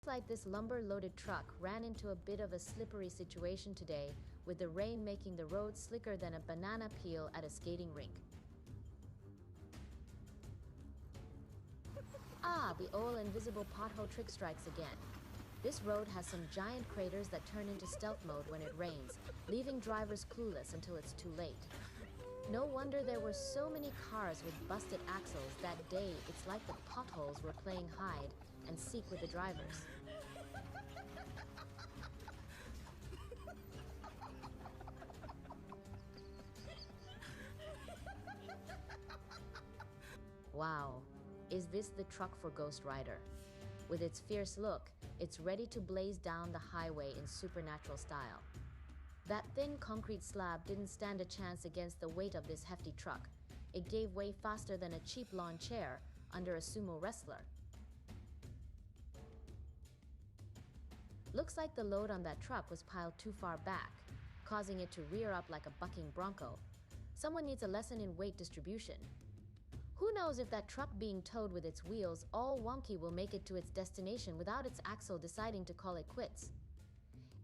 Like this lumber-loaded truck ran into a bit of a slippery situation today, with the rain making the road slicker than a banana peel at a skating rink. The old invisible pothole trick strikes again. This road has some giant craters that turn into stealth mode when it rains, leaving drivers clueless until it's too late. No wonder there were so many cars with busted axles that day. It's like the potholes were playing hide and seek with the drivers. Wow, is this the truck for Ghost Rider? With its fierce look, it's ready to blaze down the highway in supernatural style. That thin concrete slab didn't stand a chance against the weight of this hefty truck. It gave way faster than a cheap lawn chair under a sumo wrestler. Looks like the load on that truck was piled too far back, causing it to rear up like a bucking bronco. Someone needs a lesson in weight distribution. Who knows if that truck being towed with its wheels all wonky will make it to its destination without its axle deciding to call it quits.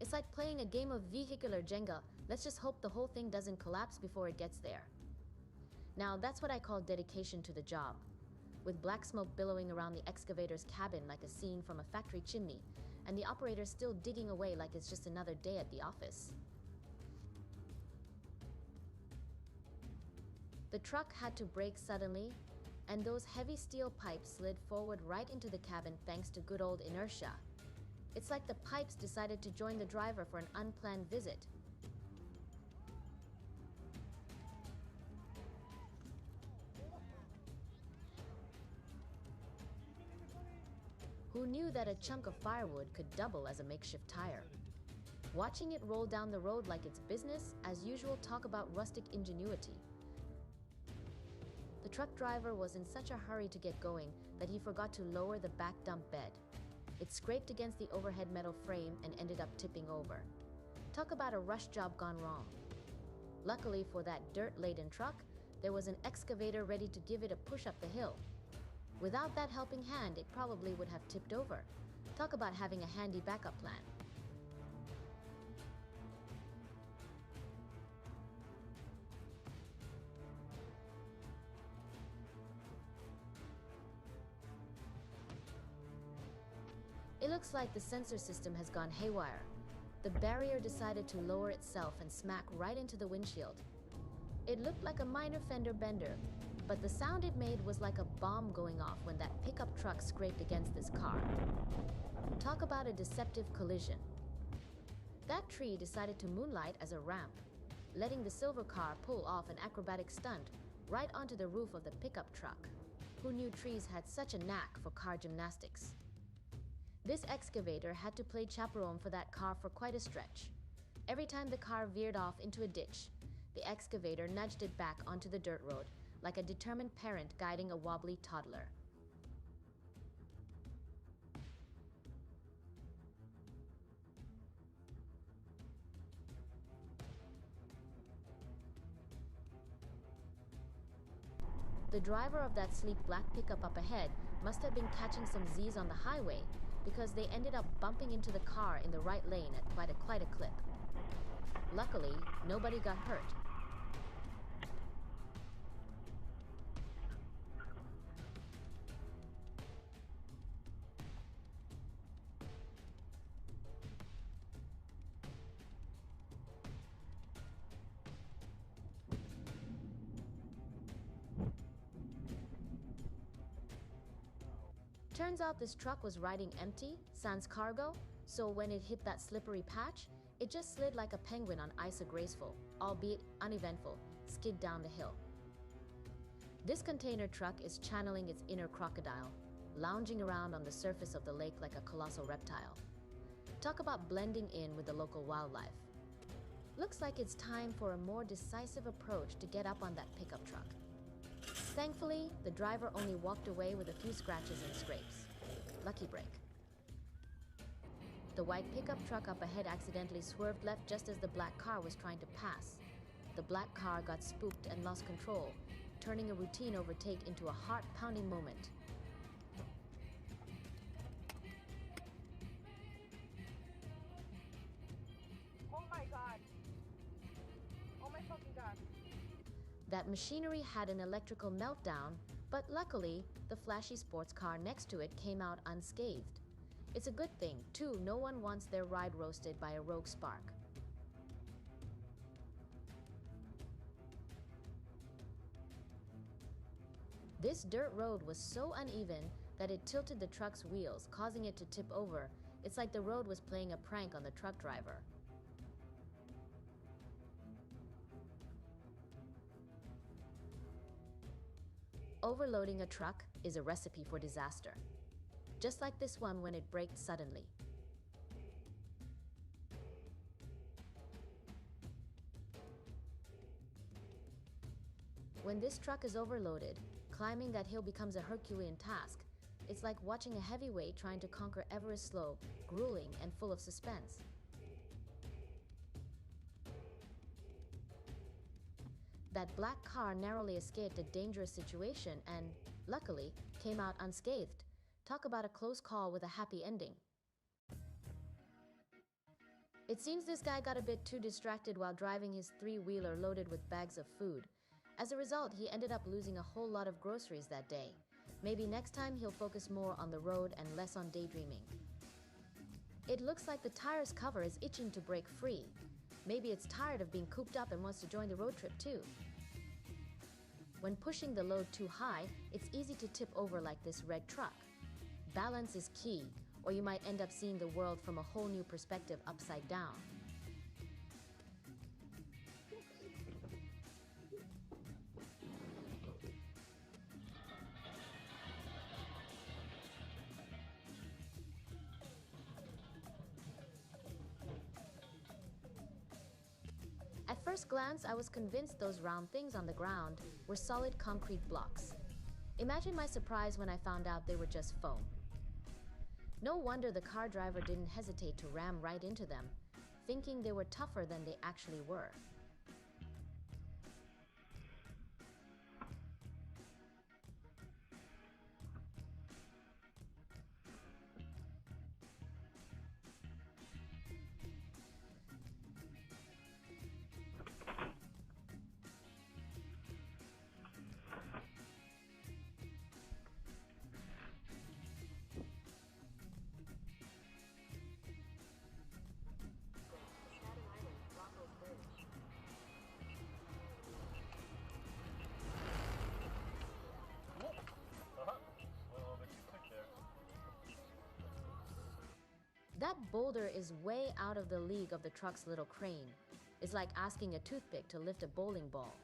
It's like playing a game of vehicular Jenga. Let's just hope the whole thing doesn't collapse before it gets there. Now that's what I call dedication to the job. With black smoke billowing around the excavator's cabin like a scene from a factory chimney, and the operator still digging away like it's just another day at the office. The truck had to brake suddenly, and those heavy steel pipes slid forward right into the cabin thanks to good old inertia. It's like the pipes decided to join the driver for an unplanned visit. Who knew that a chunk of firewood could double as a makeshift tire? Watching it roll down the road like it's business as usual, talk about rustic ingenuity. The truck driver was in such a hurry to get going that he forgot to lower the back dump bed. It scraped against the overhead metal frame and ended up tipping over. Talk about a rush job gone wrong. Luckily for that dirt-laden truck, there was an excavator ready to give it a push up the hill. Without that helping hand, it probably would have tipped over. Talk about having a handy backup plan. It looks like the sensor system has gone haywire. The barrier decided to lower itself and smack right into the windshield. It looked like a minor fender bender, but the sound it made was like a bomb going off when that pickup truck scraped against this car. Talk about a deceptive collision. That tree decided to moonlight as a ramp, letting the silver car pull off an acrobatic stunt right onto the roof of the pickup truck. Who knew trees had such a knack for car gymnastics? This excavator had to play chaperone for that car for quite a stretch. Every time the car veered off into a ditch, the excavator nudged it back onto the dirt road, like a determined parent guiding a wobbly toddler. The driver of that sleek black pickup up ahead must have been catching some Z's on the highway, because they ended up bumping into the car in the right lane at quite a clip. Luckily, nobody got hurt. Turns out this truck was riding empty, sans cargo, so when it hit that slippery patch, it just slid like a penguin on ice, a graceful, albeit uneventful, skid down the hill. This container truck is channeling its inner crocodile, lounging around on the surface of the lake like a colossal reptile. Talk about blending in with the local wildlife. Looks like it's time for a more decisive approach to get up on that pickup truck. Thankfully, the driver only walked away with a few scratches and scrapes. Lucky break. The white pickup truck up ahead accidentally swerved left just as the black car was trying to pass. The black car got spooked and lost control, turning a routine overtake into a heart-pounding moment. That machinery had an electrical meltdown, but luckily, the flashy sports car next to it came out unscathed. It's a good thing, too. No one wants their ride roasted by a rogue spark. This dirt road was so uneven that it tilted the truck's wheels, causing it to tip over. It's like the road was playing a prank on the truck driver. Overloading a truck is a recipe for disaster. Just like this one when it braked suddenly. When this truck is overloaded, climbing that hill becomes a Herculean task. It's like watching a heavyweight trying to conquer Everest slope, grueling and full of suspense. That black car narrowly escaped a dangerous situation and, luckily, came out unscathed. Talk about a close call with a happy ending. It seems this guy got a bit too distracted while driving his three-wheeler loaded with bags of food. As a result, he ended up losing a whole lot of groceries that day. Maybe next time he'll focus more on the road and less on daydreaming. It looks like the tire's cover is itching to break free. Maybe it's tired of being cooped up and wants to join the road trip too. When pushing the load too high, it's easy to tip over like this red truck. Balance is key, or you might end up seeing the world from a whole new perspective upside down. At first glance, I was convinced those round things on the ground were solid concrete blocks. Imagine my surprise when I found out they were just foam. No wonder the car driver didn't hesitate to ram right into them, thinking they were tougher than they actually were. That boulder is way out of the league of the truck's little crane. It's like asking a toothpick to lift a bowling ball.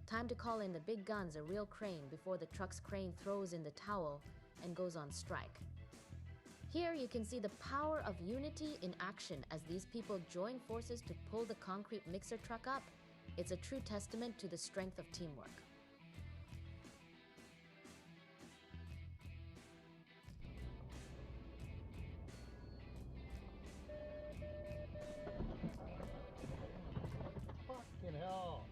Time to call in the big guns, a real crane, before the truck's crane throws in the towel and goes on strike. Here you can see the power of unity in action as these people join forces to pull the concrete mixer truck up. It's a true testament to the strength of teamwork. Fucking hell.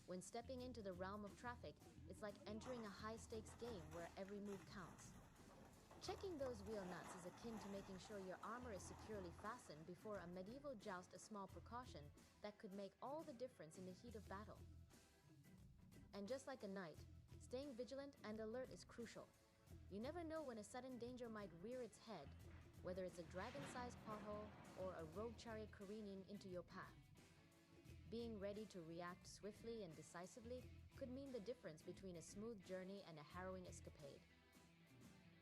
When stepping into the realm of traffic, it's like entering a high-stakes game where every move counts. Checking those wheel nuts is akin to making sure your armor is securely fastened before a medieval joust, a small precaution that could make all the difference in the heat of battle. And just like a knight, staying vigilant and alert is crucial. You never know when a sudden danger might rear its head, whether it's a dragon-sized pothole or a rogue chariot careening into your path. Being ready to react swiftly and decisively could mean the difference between a smooth journey and a harrowing escapade.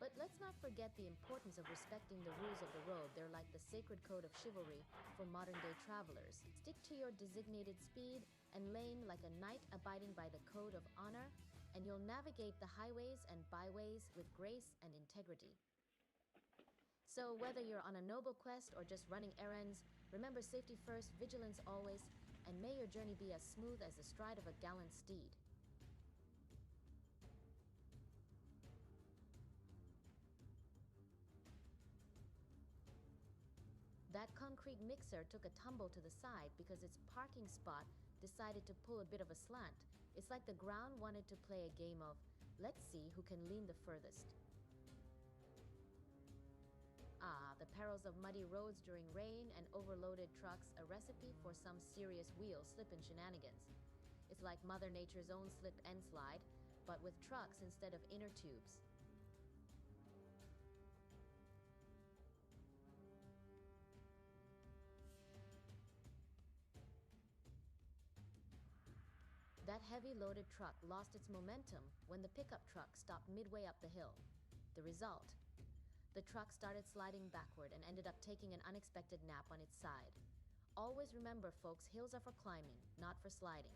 But let's not forget the importance of respecting the rules of the road. They're like the sacred code of chivalry for modern-day travelers. Stick to your designated speed and lane like a knight abiding by the code of honor, and you'll navigate the highways and byways with grace and integrity. So whether you're on a noble quest or just running errands, remember safety first, vigilance always, and may your journey be as smooth as the stride of a gallant steed. That concrete mixer took a tumble to the side because its parking spot decided to pull a bit of a slant. It's like the ground wanted to play a game of, let's see who can lean the furthest. Ah, the perils of muddy roads during rain and overloaded trucks, a recipe for some serious wheel slip-in shenanigans. It's like Mother Nature's own slip and slide, but with trucks instead of inner tubes. That heavy loaded truck lost its momentum when the pickup truck stopped midway up the hill. The result? The truck started sliding backward and ended up taking an unexpected nap on its side. Always remember, folks, hills are for climbing, not for sliding.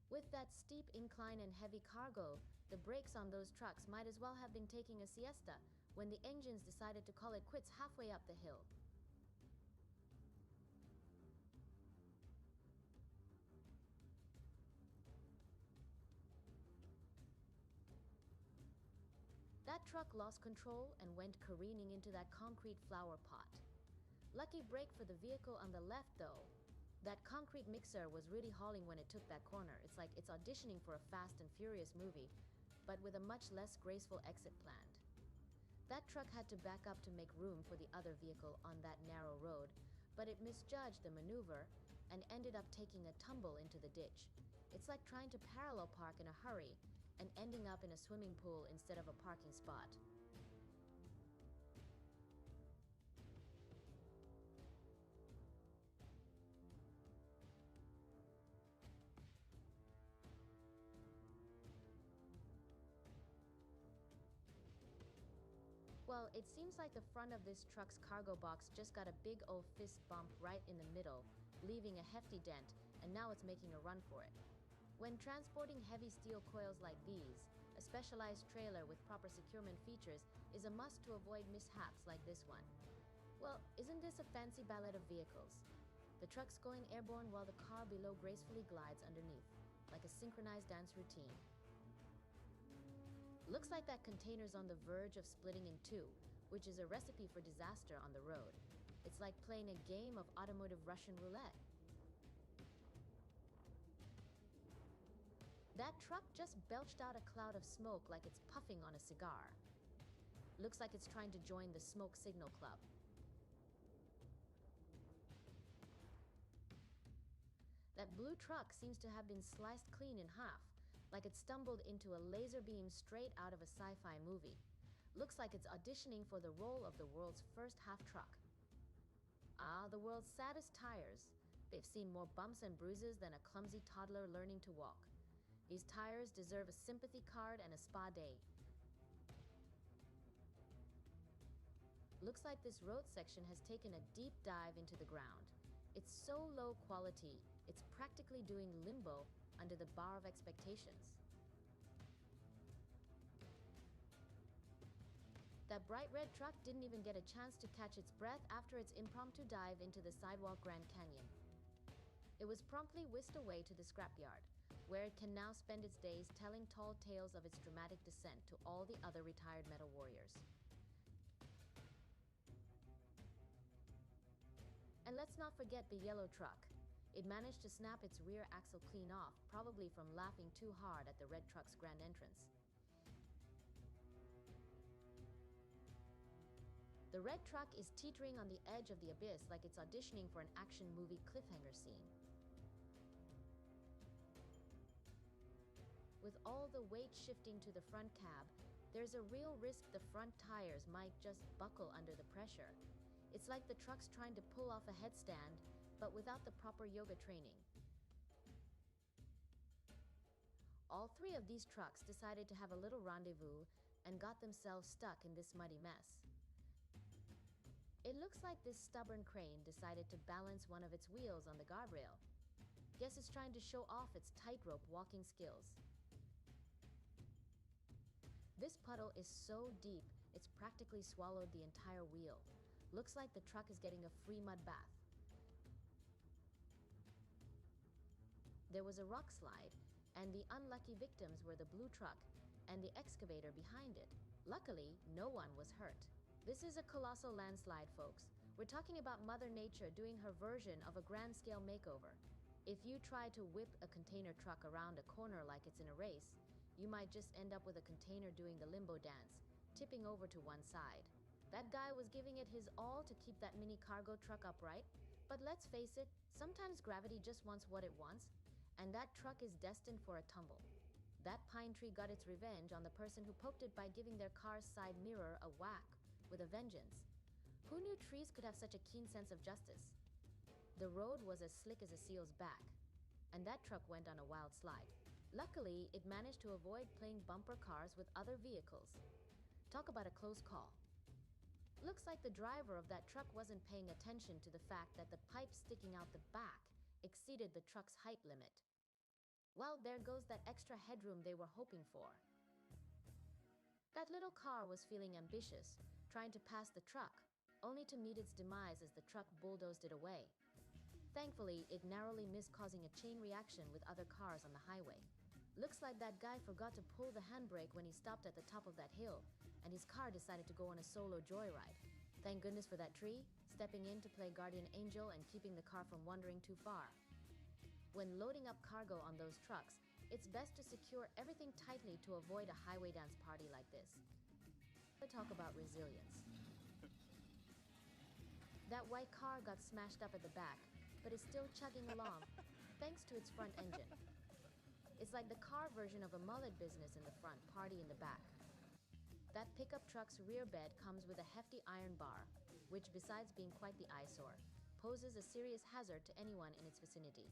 With that steep incline and heavy cargo, the brakes on those trucks might as well have been taking a siesta when the engines decided to call it quits halfway up the hill. That truck lost control and went careening into that concrete flower pot. Lucky break for the vehicle on the left, though. That concrete mixer was really hauling when it took that corner. It's like it's auditioning for a Fast and Furious movie, but with a much less graceful exit planned. That truck had to back up to make room for the other vehicle on that narrow road, but it misjudged the maneuver and ended up taking a tumble into the ditch. It's like trying to parallel park in a hurry and ending up in a swimming pool instead of a parking spot. Well, it seems like the front of this truck's cargo box just got a big old fist bump right in the middle, leaving a hefty dent, and now it's making a run for it. When transporting heavy steel coils like these, a specialized trailer with proper securement features is a must to avoid mishaps like this one. Well, isn't this a fancy ballet of vehicles? The truck's going airborne while the car below gracefully glides underneath, like a synchronized dance routine. Looks like that container's on the verge of splitting in two, which is a recipe for disaster on the road. It's like playing a game of automotive Russian roulette. That truck just belched out a cloud of smoke like it's puffing on a cigar. Looks like it's trying to join the smoke signal club. That blue truck seems to have been sliced clean in half, like it stumbled into a laser beam straight out of a sci-fi movie. Looks like it's auditioning for the role of the world's first half-truck. Ah, the world's saddest tires. They've seen more bumps and bruises than a clumsy toddler learning to walk. These tires deserve a sympathy card and a spa day. Looks like this road section has taken a deep dive into the ground. It's so low quality, it's practically doing limbo under the bar of expectations. That bright red truck didn't even get a chance to catch its breath after its impromptu dive into the sidewalk Grand Canyon. It was promptly whisked away to the scrapyard, where it can now spend its days telling tall tales of its dramatic descent to all the other retired metal warriors. And let's not forget the yellow truck. It managed to snap its rear axle clean off, probably from laughing too hard at the red truck's grand entrance. The red truck is teetering on the edge of the abyss like it's auditioning for an action movie cliffhanger scene. With all the weight shifting to the front cab, there's a real risk the front tires might just buckle under the pressure. It's like the truck's trying to pull off a headstand, but without the proper yoga training. All three of these trucks decided to have a little rendezvous and got themselves stuck in this muddy mess. It looks like this stubborn crane decided to balance one of its wheels on the guardrail. Guess it's trying to show off its tightrope walking skills. This puddle is so deep, it's practically swallowed the entire wheel. Looks like the truck is getting a free mud bath. There was a rock slide, and the unlucky victims were the blue truck and the excavator behind it. Luckily, no one was hurt. This is a colossal landslide, folks. We're talking about Mother Nature doing her version of a grand-scale makeover. If you try to whip a container truck around a corner like it's in a race, you might just end up with a container doing the limbo dance, tipping over to one side. That guy was giving it his all to keep that mini cargo truck upright, but let's face it, sometimes gravity just wants what it wants, and that truck is destined for a tumble. That pine tree got its revenge on the person who poked it by giving their car's side mirror a whack with a vengeance. Who knew trees could have such a keen sense of justice? The road was as slick as a seal's back, and that truck went on a wild slide. Luckily, it managed to avoid playing bumper cars with other vehicles. Talk about a close call. Looks like the driver of that truck wasn't paying attention to the fact that the pipe sticking out the back exceeded the truck's height limit. Well, there goes that extra headroom they were hoping for. That little car was feeling ambitious, trying to pass the truck, only to meet its demise as the truck bulldozed it away. Thankfully, it narrowly missed causing a chain reaction with other cars on the highway. Looks like that guy forgot to pull the handbrake when he stopped at the top of that hill, and his car decided to go on a solo joyride. Thank goodness for that tree, stepping in to play guardian angel and keeping the car from wandering too far. When loading up cargo on those trucks, it's best to secure everything tightly to avoid a highway dance party like this. Let's talk about resilience. That white car got smashed up at the back, but is still chugging along, thanks to its front engine. It's like the car version of a mullet business in the front, party in the back. That pickup truck's rear bed comes with a hefty iron bar, which besides being quite the eyesore, poses a serious hazard to anyone in its vicinity.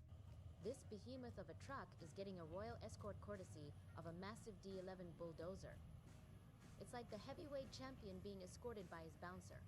This behemoth of a truck is getting a royal escort courtesy of a massive D11 bulldozer. It's like the heavyweight champion being escorted by his bouncer.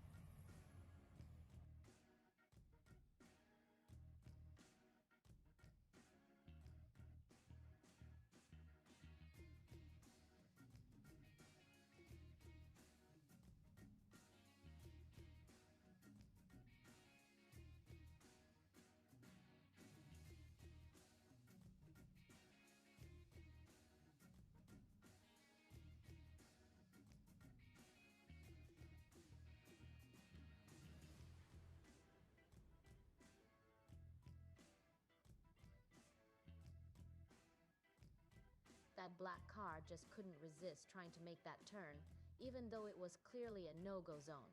That black car just couldn't resist trying to make that turn, even though it was clearly a no-go zone.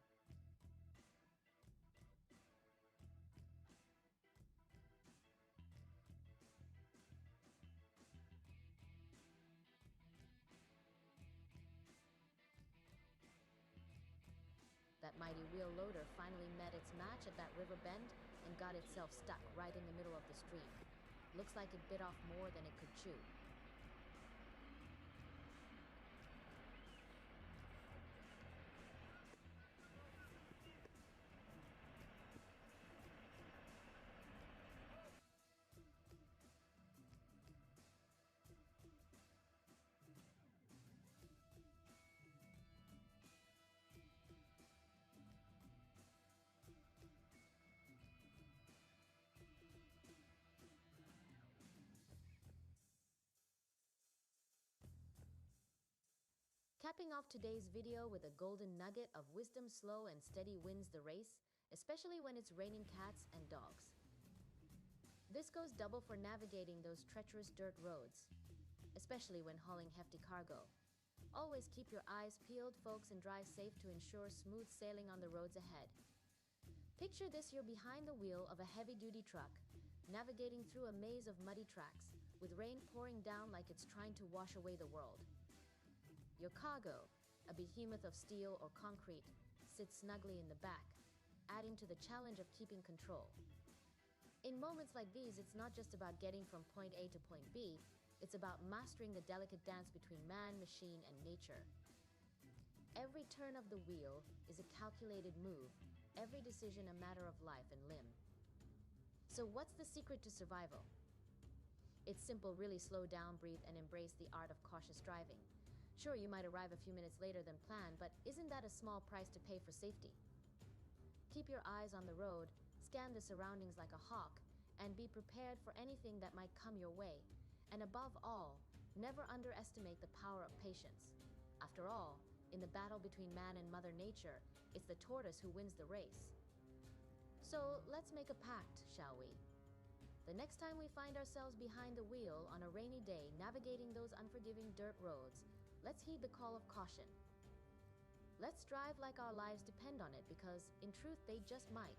That mighty wheel loader finally met its match at that river bend and got itself stuck right in the middle of the stream. Looks like it bit off more than it could chew. Capping off today's video with a golden nugget of wisdom, slow and steady wins the race, especially when it's raining cats and dogs. This goes double for navigating those treacherous dirt roads, especially when hauling hefty cargo. Always keep your eyes peeled, folks, and drive safe to ensure smooth sailing on the roads ahead. Picture this: you're behind the wheel of a heavy-duty truck, navigating through a maze of muddy tracks, with rain pouring down like it's trying to wash away the world. Your cargo, a behemoth of steel or concrete, sits snugly in the back, adding to the challenge of keeping control. In moments like these, it's not just about getting from point A to point B, it's about mastering the delicate dance between man, machine, and nature. Every turn of the wheel is a calculated move, every decision a matter of life and limb. So what's the secret to survival? It's simple, really slow down, breathe, and embrace the art of cautious driving. Sure, you might arrive a few minutes later than planned, but isn't that a small price to pay for safety? Keep your eyes on the road, scan the surroundings like a hawk, and be prepared for anything that might come your way. And above all, never underestimate the power of patience. After all, in the battle between man and Mother Nature, it's the tortoise who wins the race. So let's make a pact, shall we? The next time we find ourselves behind the wheel on a rainy day navigating those unforgiving dirt roads, let's heed the call of caution. Let's drive like our lives depend on it, because in truth they just might.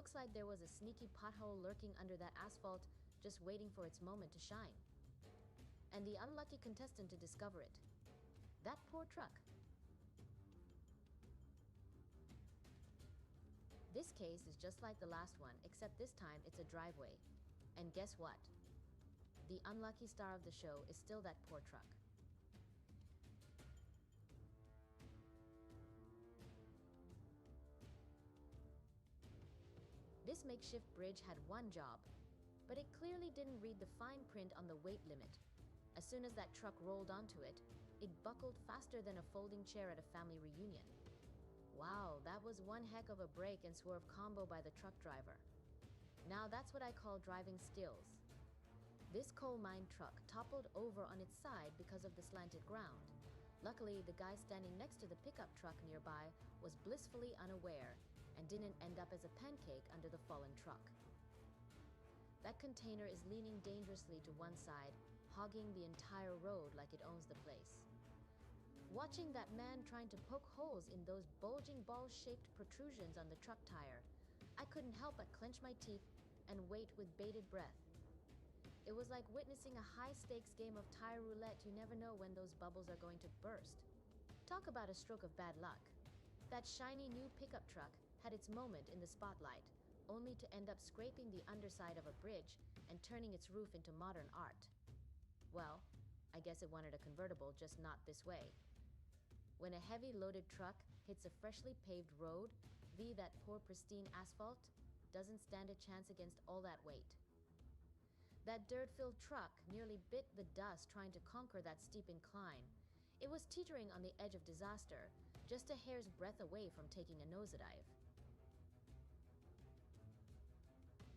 Looks like there was a sneaky pothole lurking under that asphalt, just waiting for its moment to shine. And the unlucky contestant to discover it. That poor truck. This case is just like the last one, except this time it's a driveway. And guess what? The unlucky star of the show is still that poor truck. This makeshift bridge had one job, but it clearly didn't read the fine print on the weight limit. As soon as that truck rolled onto it, it buckled faster than a folding chair at a family reunion. Wow, that was one heck of a brake and swerve combo by the truck driver. Now that's what I call driving skills. This coal mine truck toppled over on its side because of the slanted ground. Luckily, the guy standing next to the pickup truck nearby was blissfully unaware and didn't end up as a pancake under the fallen truck. That container is leaning dangerously to one side, hogging the entire road like it owns the place. Watching that man trying to poke holes in those bulging ball-shaped protrusions on the truck tire, I couldn't help but clench my teeth and wait with bated breath. It was like witnessing a high-stakes game of tire roulette. You never know when those bubbles are going to burst. Talk about a stroke of bad luck. That shiny new pickup truck had its moment in the spotlight, only to end up scraping the underside of a bridge and turning its roof into modern art. Well, I guess it wanted a convertible, just not this way. When a heavy loaded truck hits a freshly paved road, that poor pristine asphalt doesn't stand a chance against all that weight. That dirt-filled truck nearly bit the dust trying to conquer that steep incline. It was teetering on the edge of disaster, just a hair's breadth away from taking a nosedive.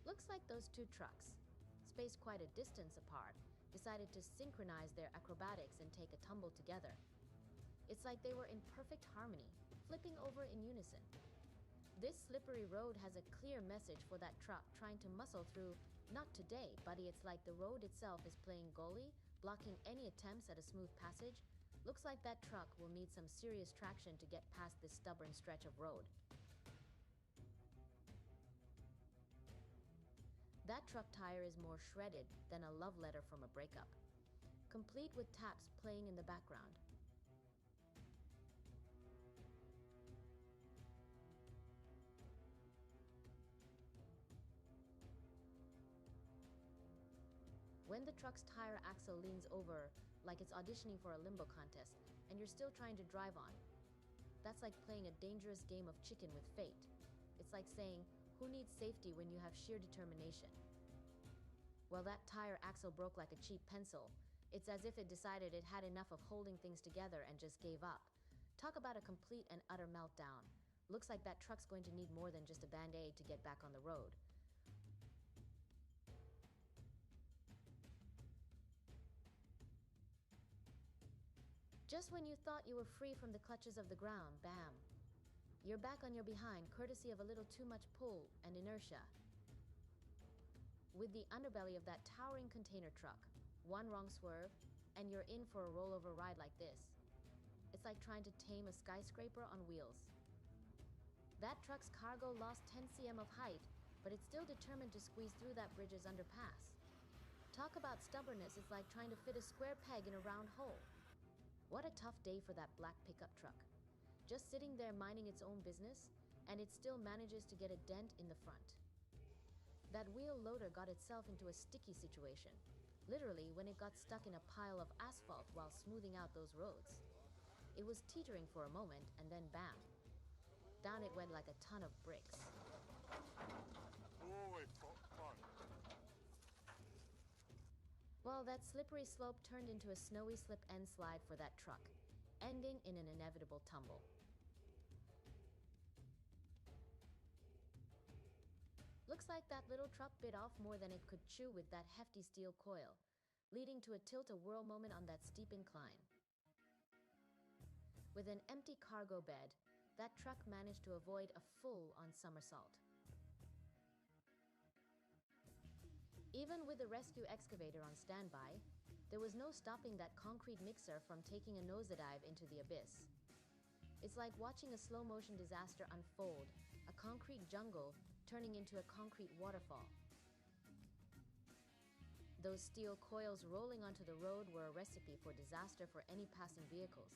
Looks like those two trucks, spaced quite a distance apart, decided to synchronize their acrobatics and take a tumble together. It's like they were in perfect harmony, flipping over in unison. This slippery road has a clear message for that truck trying to muscle through. Not today, buddy. It's like the road itself is playing goalie, blocking any attempts at a smooth passage. Looks like that truck will need some serious traction to get past this stubborn stretch of road. That truck tire is more shredded than a love letter from a breakup, complete with taps playing in the background. When the truck's tire axle leans over like it's auditioning for a limbo contest and you're still trying to drive on, that's like playing a dangerous game of chicken with fate. It's like saying, who needs safety when you have sheer determination? Well, that tire axle broke like a cheap pencil. It's as if it decided it had enough of holding things together and just gave up. Talk about a complete and utter meltdown. Looks like that truck's going to need more than just a band-aid to get back on the road. Just when you thought you were free from the clutches of the ground, bam! You're back on your behind, courtesy of a little too much pull and inertia. With the underbelly of that towering container truck, one wrong swerve, and you're in for a rollover ride like this. It's like trying to tame a skyscraper on wheels. That truck's cargo lost 10 cm of height, but it's still determined to squeeze through that bridge's underpass. Talk about stubbornness, it's like trying to fit a square peg in a round hole. What a tough day for that black pickup truck. Just sitting there minding its own business, and it still manages to get a dent in the front. That wheel loader got itself into a sticky situation, literally when it got stuck in a pile of asphalt while smoothing out those roads. It was teetering for a moment, and then bam! Down it went like a ton of bricks. Well, that slippery slope turned into a snowy slip and slide for that truck, ending in an inevitable tumble. Looks like that little truck bit off more than it could chew with that hefty steel coil, leading to a tilt-a-whirl moment on that steep incline. With an empty cargo bed, that truck managed to avoid a full-on somersault. Even with the rescue excavator on standby, there was no stopping that concrete mixer from taking a nosedive into the abyss. It's like watching a slow-motion disaster unfold, a concrete jungle turning into a concrete waterfall. Those steel coils rolling onto the road were a recipe for disaster for any passing vehicles.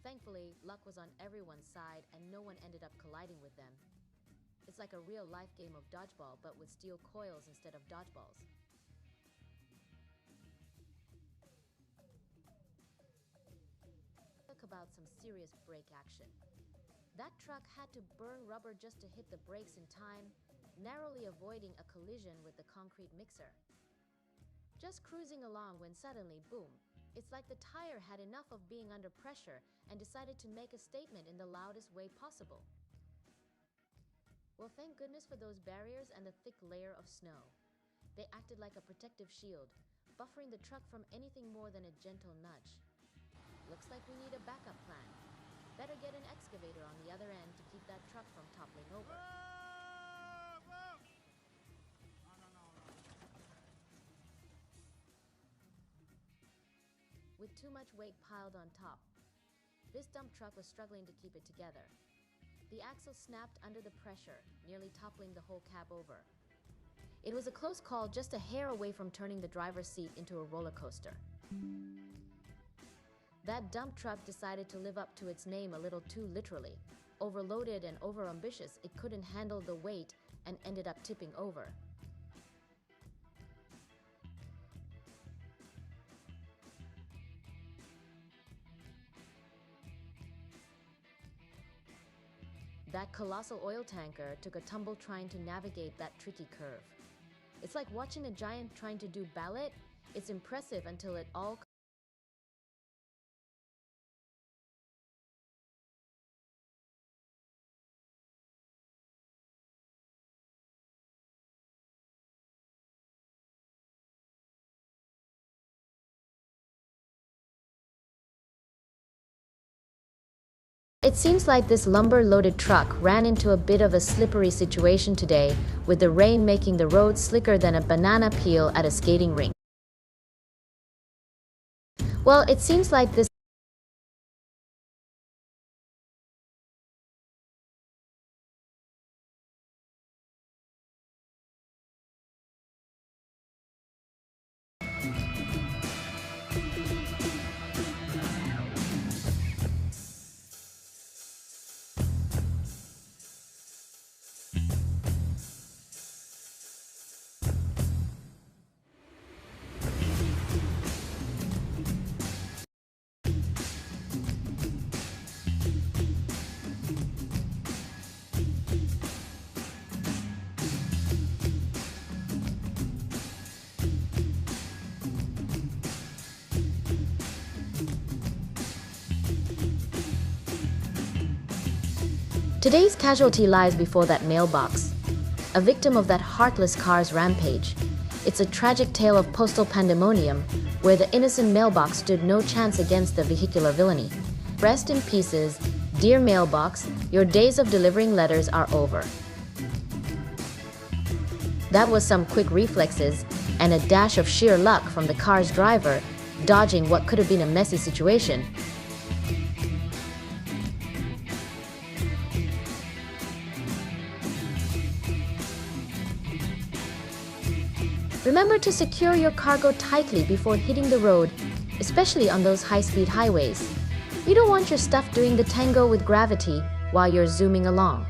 Thankfully, luck was on everyone's side and no one ended up colliding with them. It's like a real-life game of dodgeball, but with steel coils instead of dodgeballs. Talk about some serious brake action. That truck had to burn rubber just to hit the brakes in time, narrowly avoiding a collision with the concrete mixer. Just cruising along when suddenly, boom, it's like the tire had enough of being under pressure and decided to make a statement in the loudest way possible. Well, thank goodness for those barriers and the thick layer of snow. They acted like a protective shield, buffering the truck from anything more than a gentle nudge. Looks like we need a backup plan. Better get an excavator on the other end to keep that truck from toppling over. With too much weight piled on top, this dump truck was struggling to keep it together. The axle snapped under the pressure, nearly toppling the whole cab over. It was a close call, just a hair away from turning the driver's seat into a roller coaster. That dump truck decided to live up to its name a little too literally. Overloaded and overambitious, it couldn't handle the weight and ended up tipping over. That colossal oil tanker took a tumble trying to navigate that tricky curve. It's like watching a giant trying to do ballet. It's impressive until it all It seems like this lumber-loaded truck ran into a bit of a slippery situation today, with the rain making the road slicker than a banana peel at a skating rink. Well, it seems like this Today's casualty lies before that mailbox, a victim of that heartless car's rampage. It's a tragic tale of postal pandemonium where the innocent mailbox stood no chance against the vehicular villainy. Rest in pieces, dear mailbox, your days of delivering letters are over. That was some quick reflexes and a dash of sheer luck from the car's driver, dodging what could have been a messy situation. Remember to secure your cargo tightly before hitting the road, especially on those high-speed highways. You don't want your stuff doing the tango with gravity while you're zooming along.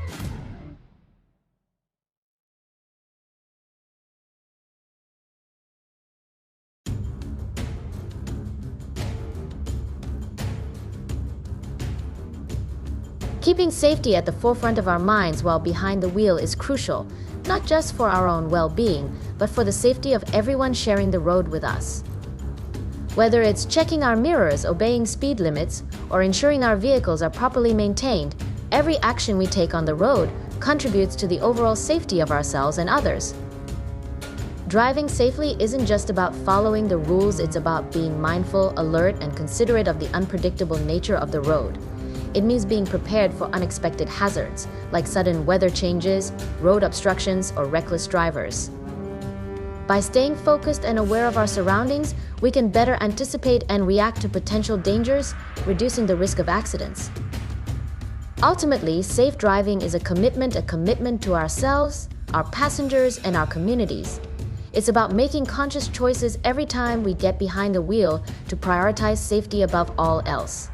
Keeping safety at the forefront of our minds while behind the wheel is crucial, not just for our own well-being, but for the safety of everyone sharing the road with us. Whether it's checking our mirrors, obeying speed limits, or ensuring our vehicles are properly maintained, every action we take on the road contributes to the overall safety of ourselves and others. Driving safely isn't just about following the rules, it's about being mindful, alert, and considerate of the unpredictable nature of the road. It means being prepared for unexpected hazards, like sudden weather changes, road obstructions, or reckless drivers. By staying focused and aware of our surroundings, we can better anticipate and react to potential dangers, reducing the risk of accidents. Ultimately, safe driving is a commitment to ourselves, our passengers, and our communities. It's about making conscious choices every time we get behind the wheel to prioritize safety above all else.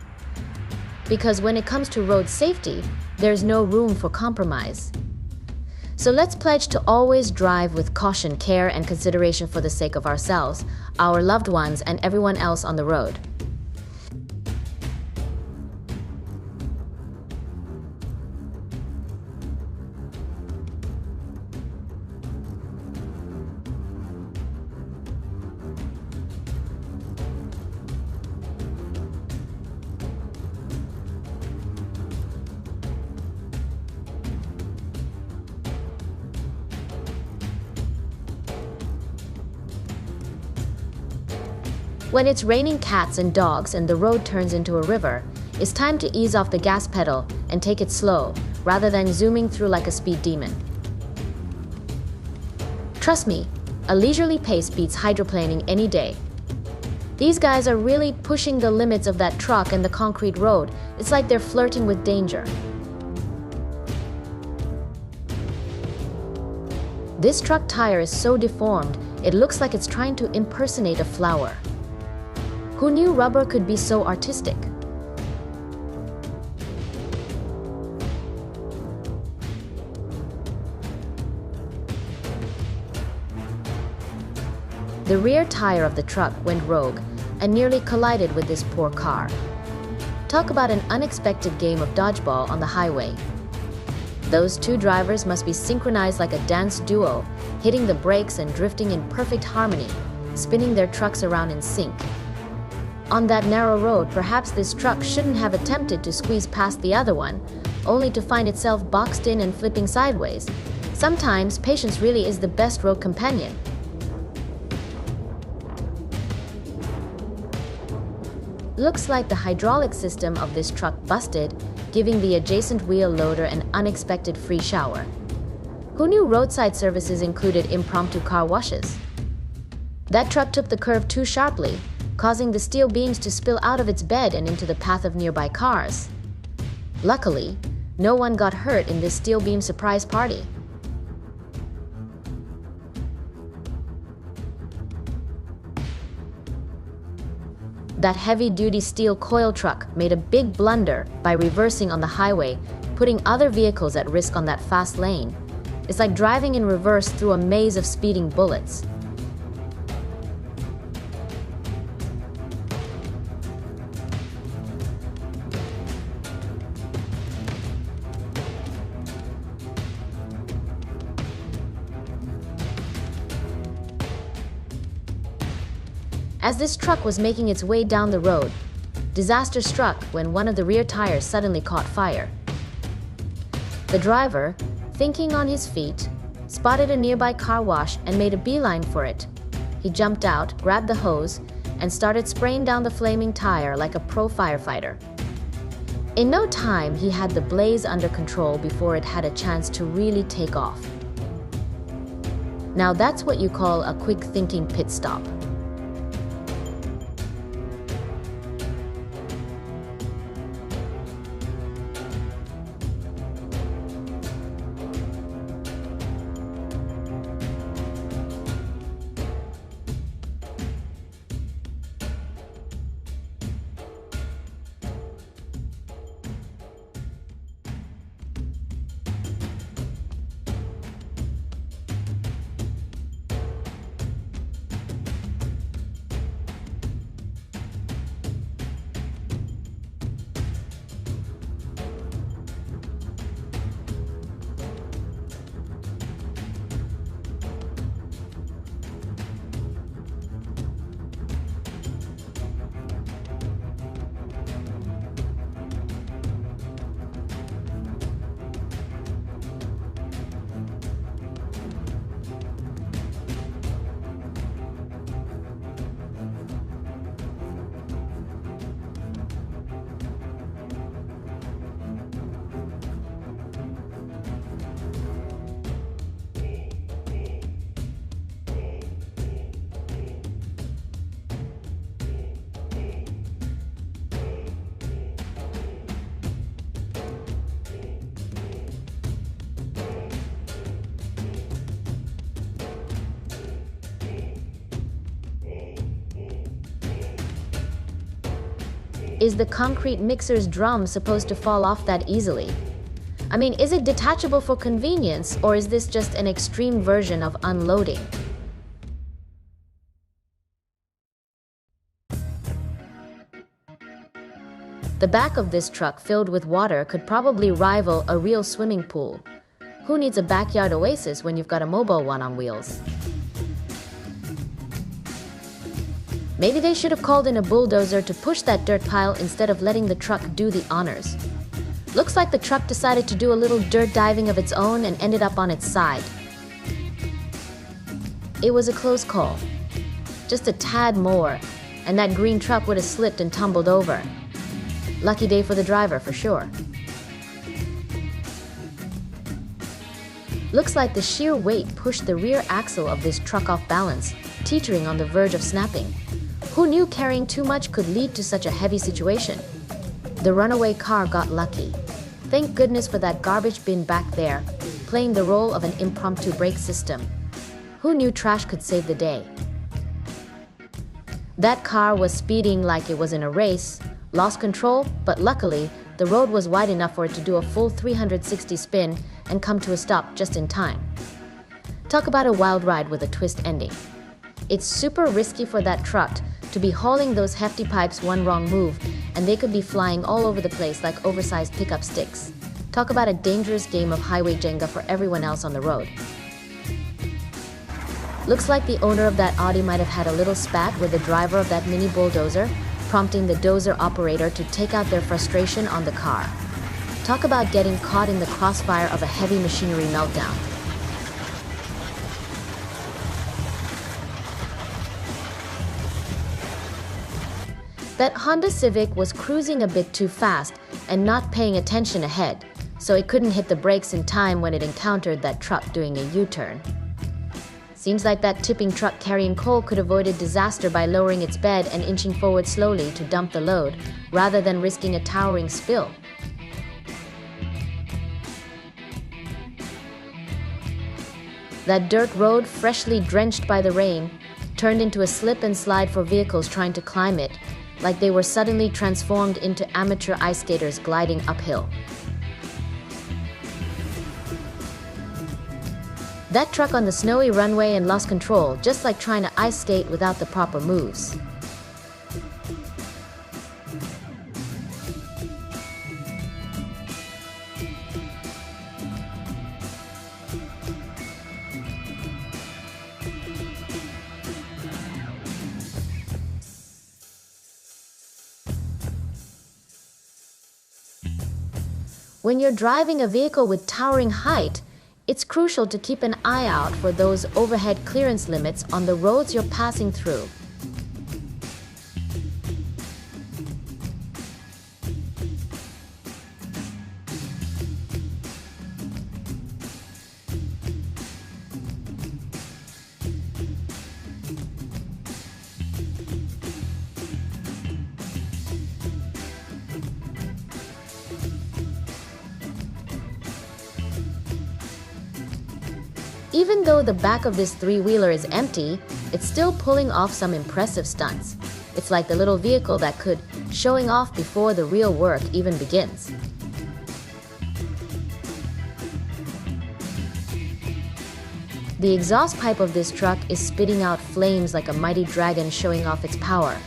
Because when it comes to road safety, there's no room for compromise. So let's pledge to always drive with caution, care, and consideration for the sake of ourselves, our loved ones, and everyone else on the road. When it's raining cats and dogs and the road turns into a river, it's time to ease off the gas pedal and take it slow, rather than zooming through like a speed demon. Trust me, a leisurely pace beats hydroplaning any day. These guys are really pushing the limits of that truck and the concrete road. It's like they're flirting with danger. This truck tire is so deformed, it looks like it's trying to impersonate a flower. Who knew rubber could be so artistic? The rear tire of the truck went rogue and nearly collided with this poor car. Talk about an unexpected game of dodgeball on the highway. Those two drivers must be synchronized like a dance duo, hitting the brakes and drifting in perfect harmony, spinning their trucks around in sync. On that narrow road, perhaps this truck shouldn't have attempted to squeeze past the other one, only to find itself boxed in and flipping sideways. Sometimes, patience really is the best road companion. Looks like the hydraulic system of this truck busted, giving the adjacent wheel loader an unexpected free shower. Who knew roadside services included impromptu car washes? That truck took the curve too sharply, causing the steel beams to spill out of its bed and into the path of nearby cars. Luckily, no one got hurt in this steel beam surprise party. That heavy-duty steel coil truck made a big blunder by reversing on the highway, putting other vehicles at risk on that fast lane. It's like driving in reverse through a maze of speeding bullets. As this truck was making its way down the road, disaster struck when one of the rear tires suddenly caught fire. The driver, thinking on his feet, spotted a nearby car wash and made a beeline for it. He jumped out, grabbed the hose, and started spraying down the flaming tire like a pro firefighter. In no time, he had the blaze under control before it had a chance to really take off. Now that's what you call a quick thinking pit stop. Is the concrete mixer's drum supposed to fall off that easily? I mean, is it detachable for convenience, or is this just an extreme version of unloading? The back of this truck filled with water could probably rival a real swimming pool. Who needs a backyard oasis when you've got a mobile one on wheels? Maybe they should have called in a bulldozer to push that dirt pile instead of letting the truck do the honors. Looks like the truck decided to do a little dirt diving of its own and ended up on its side. It was a close call. Just a tad more, and that green truck would have slipped and tumbled over. Lucky day for the driver, for sure. Looks like the sheer weight pushed the rear axle of this truck off balance, teetering on the verge of snapping. Who knew carrying too much could lead to such a heavy situation? The runaway car got lucky. Thank goodness for that garbage bin back there, playing the role of an impromptu brake system. Who knew trash could save the day? That car was speeding like it was in a race, lost control, but luckily, the road was wide enough for it to do a full 360 spin and come to a stop just in time. Talk about a wild ride with a twist ending. It's super risky for that truck to be hauling those hefty pipes one wrong move, and they could be flying all over the place like oversized pickup sticks. Talk about a dangerous game of highway Jenga for everyone else on the road. Looks like the owner of that Audi might have had a little spat with the driver of that mini bulldozer, prompting the dozer operator to take out their frustration on the car. Talk about getting caught in the crossfire of a heavy machinery meltdown. That Honda Civic was cruising a bit too fast and not paying attention ahead, so it couldn't hit the brakes in time when it encountered that truck doing a U-turn. Seems like that tipping truck carrying coal could have avoided disaster by lowering its bed and inching forward slowly to dump the load, rather than risking a towering spill. That dirt road, freshly drenched by the rain, turned into a slip and slide for vehicles trying to climb it, like they were suddenly transformed into amateur ice skaters gliding uphill. That truck on the snowy runway and lost control, just like trying to ice skate without the proper moves. When you're driving a vehicle with towering height, it's crucial to keep an eye out for those overhead clearance limits on the roads you're passing through. Even though the back of this three-wheeler is empty, it's still pulling off some impressive stunts. It's like the little vehicle that could showing off before the real work even begins. The exhaust pipe of this truck is spitting out flames like a mighty dragon showing off its power.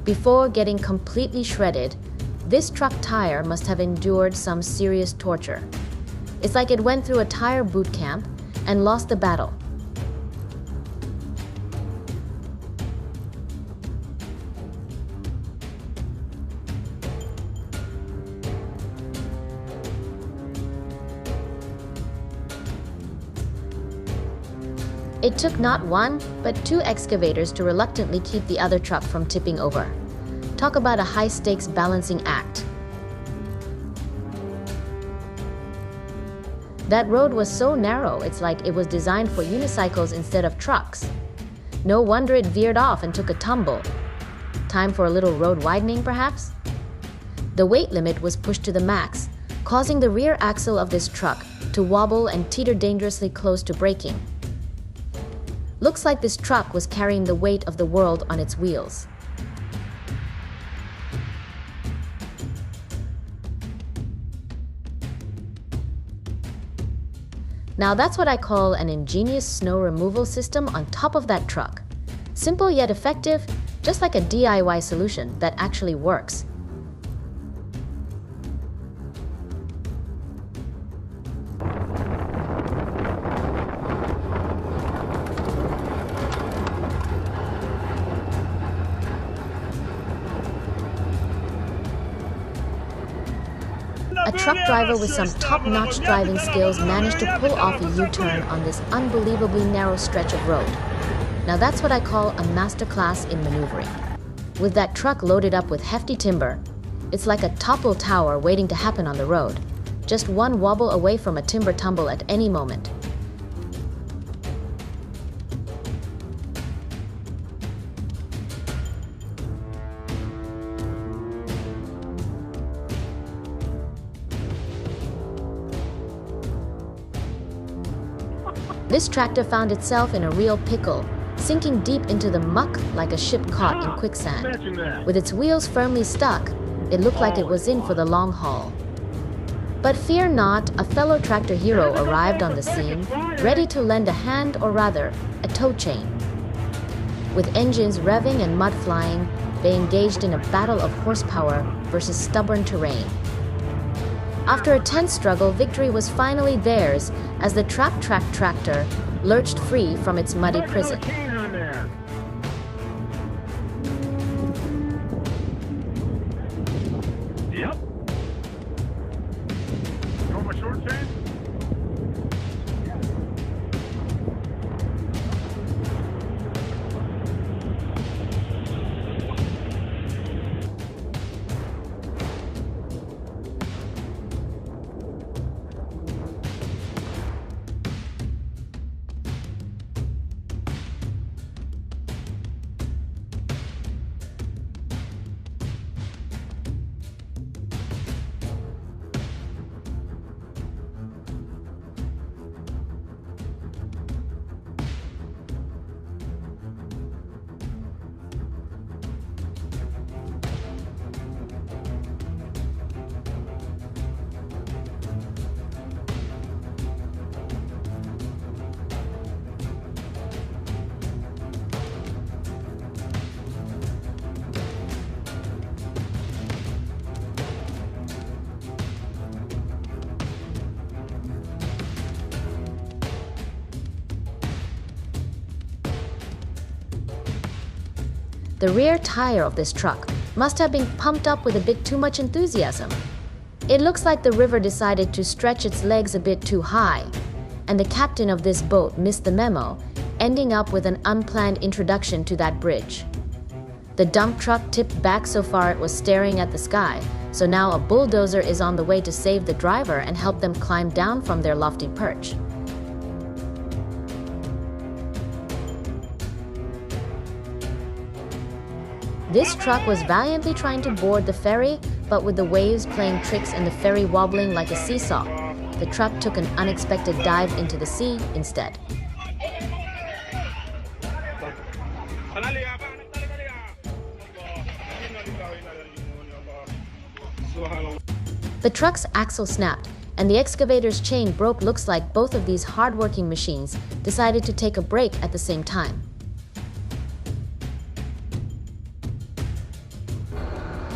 Before getting completely shredded, this truck tire must have endured some serious torture. It's like it went through a tire boot camp and lost the battle. It took not one, but two excavators to reluctantly keep the other truck from tipping over. Talk about a high-stakes balancing act. That road was so narrow, it's like it was designed for unicycles instead of trucks. No wonder it veered off and took a tumble. Time for a little road widening, perhaps? The weight limit was pushed to the max, causing the rear axle of this truck to wobble and teeter dangerously close to braking. Looks like this truck was carrying the weight of the world on its wheels. Now that's what I call an ingenious snow removal system on top of that truck. Simple yet effective, just like a DIY solution that actually works. A truck driver with some top-notch driving skills managed to pull off a U-turn on this unbelievably narrow stretch of road. Now that's what I call a masterclass in maneuvering. With that truck loaded up with hefty timber, it's like a topple tower waiting to happen on the road. Just one wobble away from a timber tumble at any moment. This tractor found itself in a real pickle, sinking deep into the muck like a ship caught in quicksand. With its wheels firmly stuck, it looked like it was in for the long haul. But fear not, a fellow tractor hero arrived on the scene, ready to lend a hand, or rather, a tow chain. With engines revving and mud flying, they engaged in a battle of horsepower versus stubborn terrain. After a tense struggle, victory was finally theirs as the Trap Track tractor lurched free from its muddy prison. Yep. You want my short chain? The rear tire of this truck must have been pumped up with a bit too much enthusiasm. It looks like the river decided to stretch its legs a bit too high, and the captain of this boat missed the memo, ending up with an unplanned introduction to that bridge. The dump truck tipped back so far it was staring at the sky, so now a bulldozer is on the way to save the driver and help them climb down from their lofty perch. This truck was valiantly trying to board the ferry, but with the waves playing tricks and the ferry wobbling like a seesaw, the truck took an unexpected dive into the sea instead. The truck's axle snapped, and the excavator's chain broke. Looks like both of these hard-working machines decided to take a break at the same time.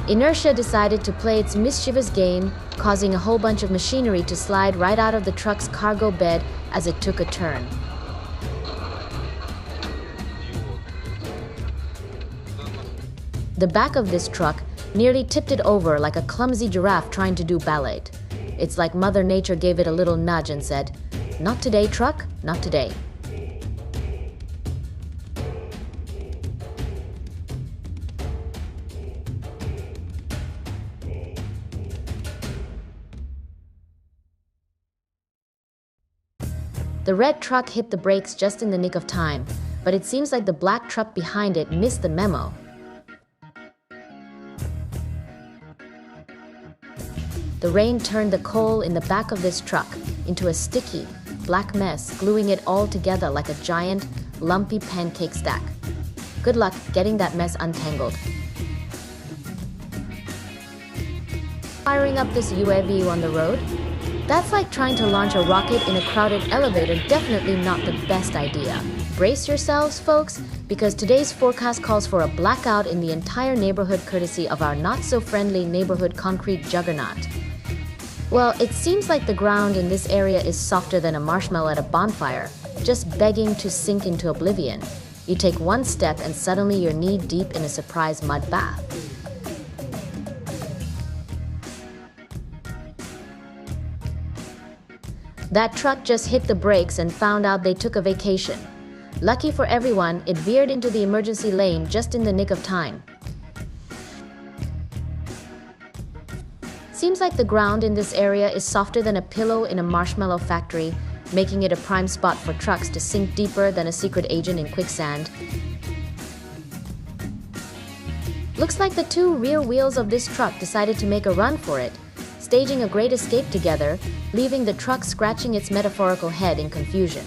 Inertia decided to play its mischievous game, causing a whole bunch of machinery to slide right out of the truck's cargo bed as it took a turn. The back of this truck nearly tipped it over like a clumsy giraffe trying to do ballet. It's like Mother Nature gave it a little nudge and said, "Not today, truck, not today." The red truck hit the brakes just in the nick of time, but it seems like the black truck behind it missed the memo. The rain turned the coal in the back of this truck into a sticky, black mess, gluing it all together like a giant, lumpy pancake stack. Good luck getting that mess untangled. Firing up this UAV on the road? That's like trying to launch a rocket in a crowded elevator, definitely not the best idea. Brace yourselves, folks, because today's forecast calls for a blackout in the entire neighborhood courtesy of our not-so-friendly neighborhood concrete juggernaut. Well, it seems like the ground in this area is softer than a marshmallow at a bonfire, just begging to sink into oblivion. You take one step and suddenly you're knee-deep in a surprise mud bath. That truck just hit the brakes and found out they took a vacation. Lucky for everyone, it veered into the emergency lane just in the nick of time. Seems like the ground in this area is softer than a pillow in a marshmallow factory, making it a prime spot for trucks to sink deeper than a secret agent in quicksand. Looks like the two rear wheels of this truck decided to make a run for it, staging a great escape together, leaving the truck scratching its metaphorical head in confusion.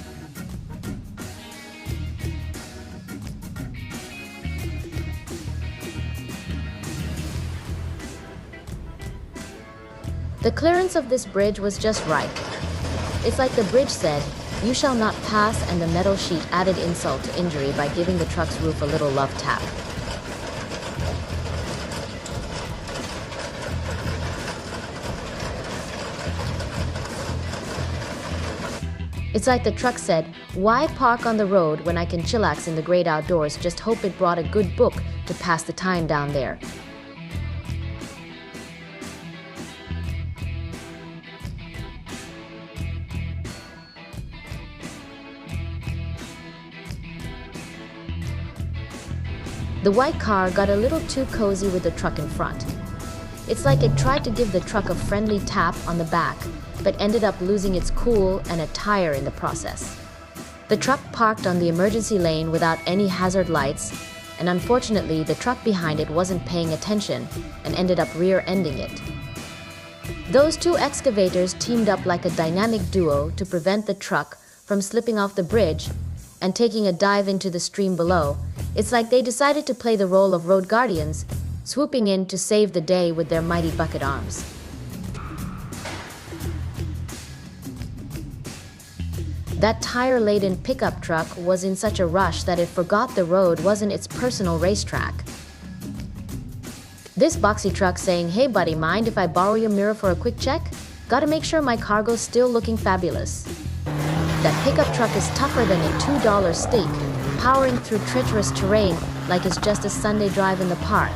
The clearance of this bridge was just right. It's like the bridge said, "You shall not pass," and the metal sheet added insult to injury by giving the truck's roof a little love tap. It's like the truck said, "Why park on the road when I can chillax in the great outdoors? Just hope it brought a good book to pass the time down there." The white car got a little too cozy with the truck in front. It's like it tried to give the truck a friendly tap on the back, but ended up losing its cool and a tire in the process. The truck parked on the emergency lane without any hazard lights, and unfortunately the truck behind it wasn't paying attention and ended up rear-ending it. Those two excavators teamed up like a dynamic duo to prevent the truck from slipping off the bridge and taking a dive into the stream below. It's like they decided to play the role of road guardians, swooping in to save the day with their mighty bucket arms. That tire-laden pickup truck was in such a rush that it forgot the road wasn't its personal racetrack. This boxy truck saying, "Hey buddy, mind if I borrow your mirror for a quick check? Gotta make sure my cargo's still looking fabulous." That pickup truck is tougher than a $2 steak, powering through treacherous terrain like it's just a Sunday drive in the park.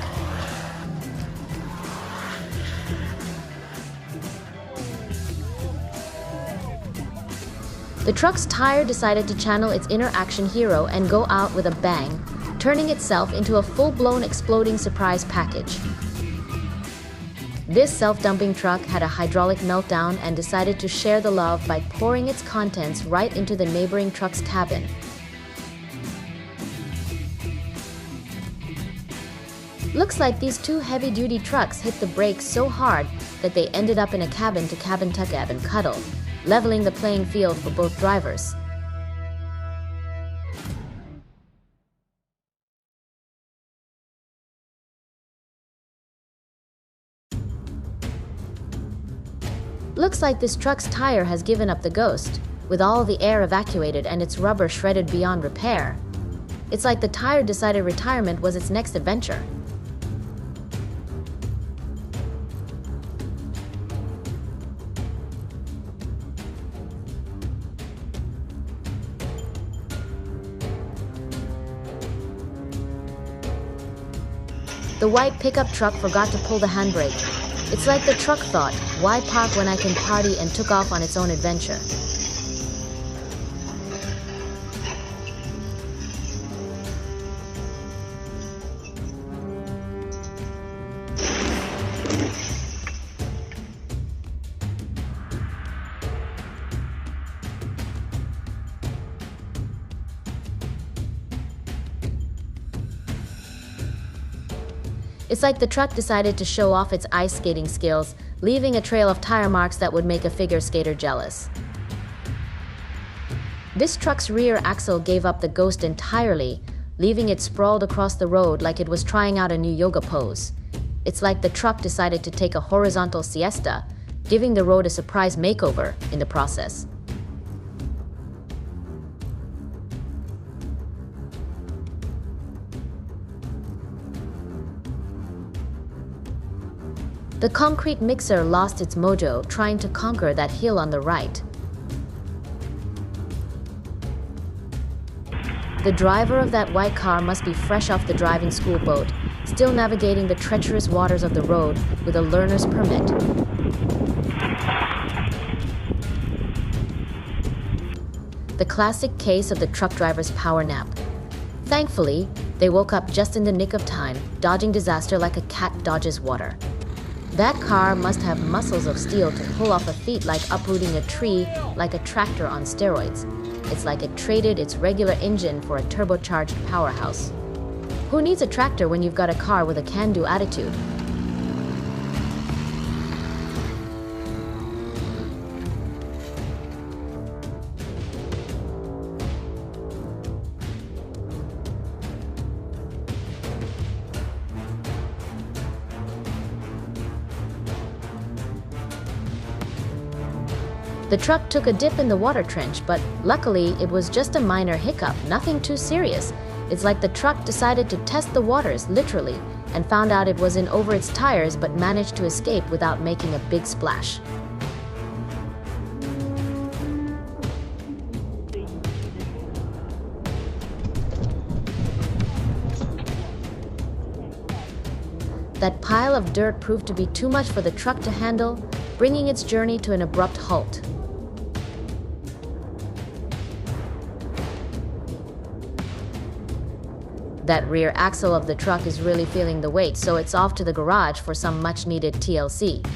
The truck's tire decided to channel its inner action hero and go out with a bang, turning itself into a full-blown exploding surprise package. This self-dumping truck had a hydraulic meltdown and decided to share the love by pouring its contents right into the neighboring truck's cabin. Looks like these two heavy-duty trucks hit the brakes so hard that they ended up in a cabin-to-cabin tug-ab and cuddle, leveling the playing field for both drivers. Looks like this truck's tire has given up the ghost, with all the air evacuated and its rubber shredded beyond repair. It's like the tire decided retirement was its next adventure. The white pickup truck forgot to pull the handbrake. It's like the truck thought, why park when I can party, and took off on its own adventure. It's like the truck decided to show off its ice skating skills, leaving a trail of tire marks that would make a figure skater jealous. This truck's rear axle gave up the ghost entirely, leaving it sprawled across the road like it was trying out a new yoga pose. It's like the truck decided to take a horizontal siesta, giving the road a surprise makeover in the process. The concrete mixer lost its mojo trying to conquer that hill on the right. The driver of that white car must be fresh off the driving school boat, still navigating the treacherous waters of the road with a learner's permit. The classic case of the truck driver's power nap. Thankfully, they woke up just in the nick of time, dodging disaster like a cat dodges water. That car must have muscles of steel to pull off a feat like uprooting a tree like a tractor on steroids. It's like it traded its regular engine for a turbocharged powerhouse. Who needs a tractor when you've got a car with a can-do attitude? The truck took a dip in the water trench, but luckily it was just a minor hiccup, nothing too serious. It's like the truck decided to test the waters, literally, and found out it was in over its tires but managed to escape without making a big splash. That pile of dirt proved to be too much for the truck to handle, bringing its journey to an abrupt halt. That rear axle of the truck is really feeling the weight, so it's off to the garage for some much-needed TLC.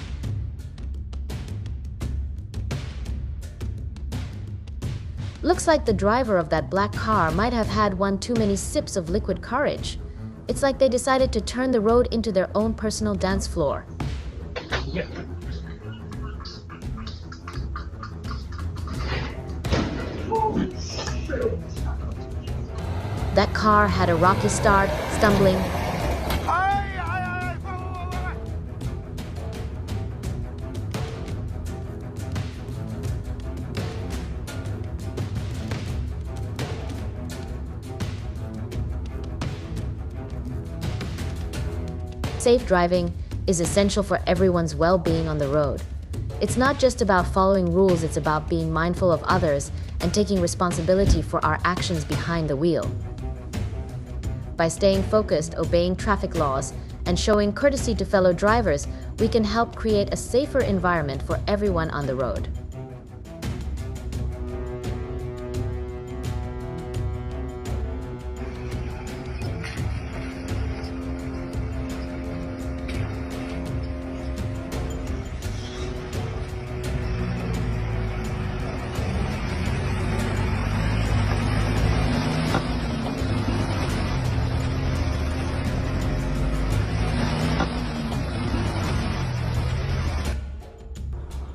Looks like the driver of that black car might have had one too many sips of liquid courage. It's like they decided to turn the road into their own personal dance floor. That car had a rocky start, stumbling. Safe driving is essential for everyone's well-being on the road. It's not just about following rules, it's about being mindful of others and taking responsibility for our actions behind the wheel. By staying focused, obeying traffic laws, and showing courtesy to fellow drivers, we can help create a safer environment for everyone on the road.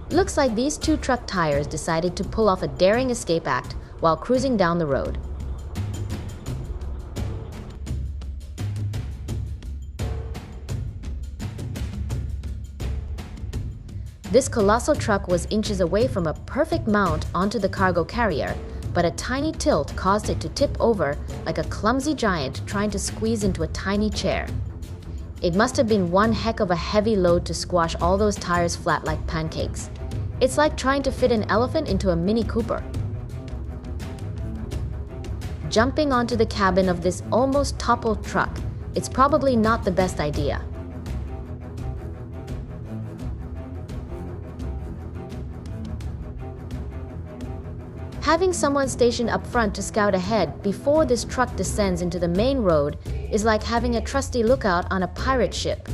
Looks like these two truck tires decided to pull off a daring escape act while cruising down the road. This colossal truck was inches away from a perfect mount onto the cargo carrier, but a tiny tilt caused it to tip over like a clumsy giant trying to squeeze into a tiny chair. It must have been one heck of a heavy load to squash all those tires flat like pancakes. It's like trying to fit an elephant into a Mini Cooper. Jumping onto the cabin of this almost toppled truck, it's probably not the best idea. Having someone stationed up front to scout ahead before this truck descends into the main road is like having a trusty lookout on a pirate ship.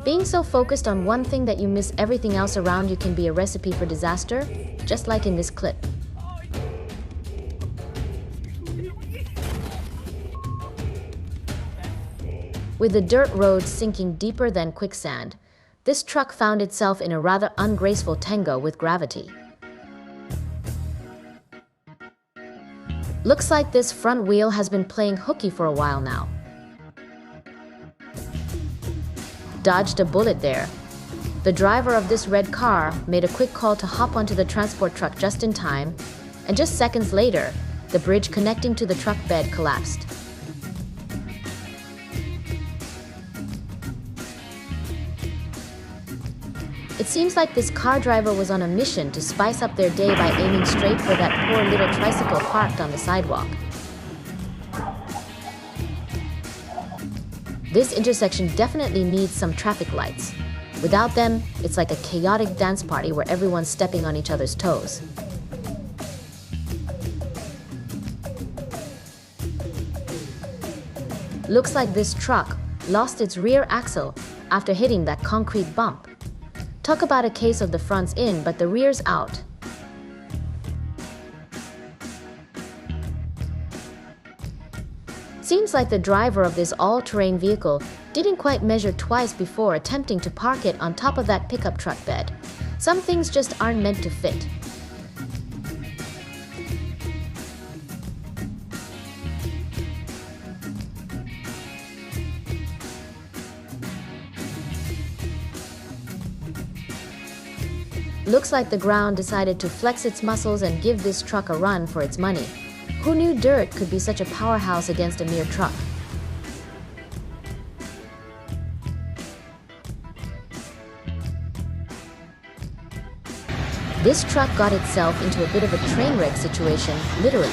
Being so focused on one thing that you miss everything else around you can be a recipe for disaster, just like in this clip. With the dirt road sinking deeper than quicksand, this truck found itself in a rather ungraceful tango with gravity. Looks like this front wheel has been playing hooky for a while now. Dodged a bullet there. The driver of this red car made a quick call to hop onto the transport truck just in time, and just seconds later, the bridge connecting to the truck bed collapsed. It seems like this car driver was on a mission to spice up their day by aiming straight for that poor little tricycle parked on the sidewalk. This intersection definitely needs some traffic lights. Without them, it's like a chaotic dance party where everyone's stepping on each other's toes. Looks like this truck lost its rear axle after hitting that concrete bump. Talk about a case of the front's in, but the rear's out. Seems like the driver of this all-terrain vehicle didn't quite measure twice before attempting to park it on top of that pickup truck bed. Some things just aren't meant to fit. Looks like the ground decided to flex its muscles and give this truck a run for its money. Who knew dirt could be such a powerhouse against a mere truck? This truck got itself into a bit of a train wreck situation, literally.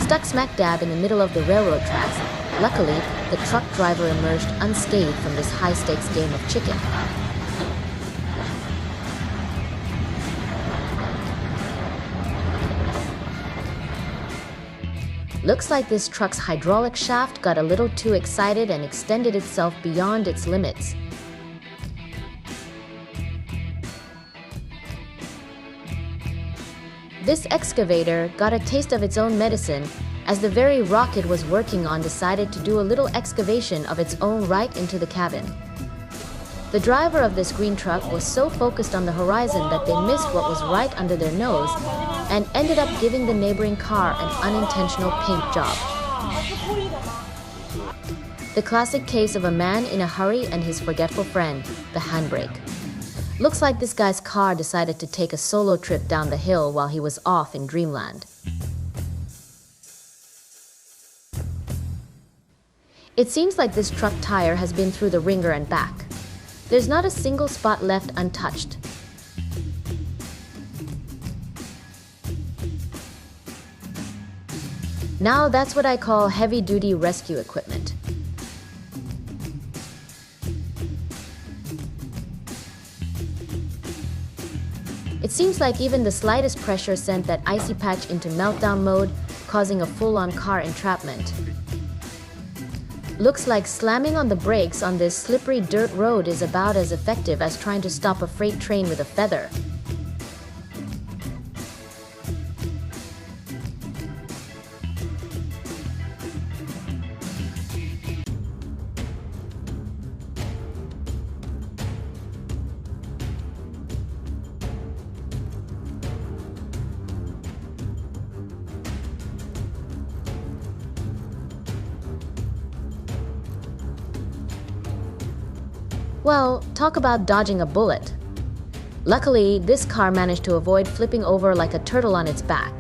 Stuck smack dab in the middle of the railroad tracks. Luckily, the truck driver emerged unscathed from this high-stakes game of chicken. Looks like this truck's hydraulic shaft got a little too excited and extended itself beyond its limits. This excavator got a taste of its own medicine as the very rock it was working on decided to do a little excavation of its own right into the cabin. The driver of this green truck was so focused on the horizon that they missed what was right under their nose and ended up giving the neighboring car an unintentional paint job. The classic case of a man in a hurry and his forgetful friend, the handbrake. Looks like this guy's car decided to take a solo trip down the hill while he was off in dreamland. It seems like this truck tire has been through the ringer and back. There's not a single spot left untouched. Now that's what I call heavy-duty rescue equipment. It seems like even the slightest pressure sent that icy patch into meltdown mode, causing a full-on car entrapment. Looks like slamming on the brakes on this slippery dirt road is about as effective as trying to stop a freight train with a feather. Well, talk about dodging a bullet. Luckily, this car managed to avoid flipping over like a turtle on its back.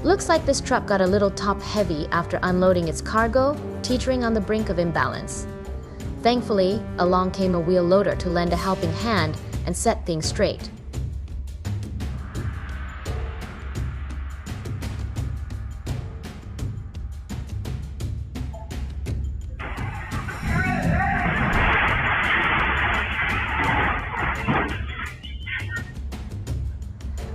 Looks like this truck got a little top-heavy after unloading its cargo, teetering on the brink of imbalance. Thankfully, along came a wheel loader to lend a helping hand and set things straight.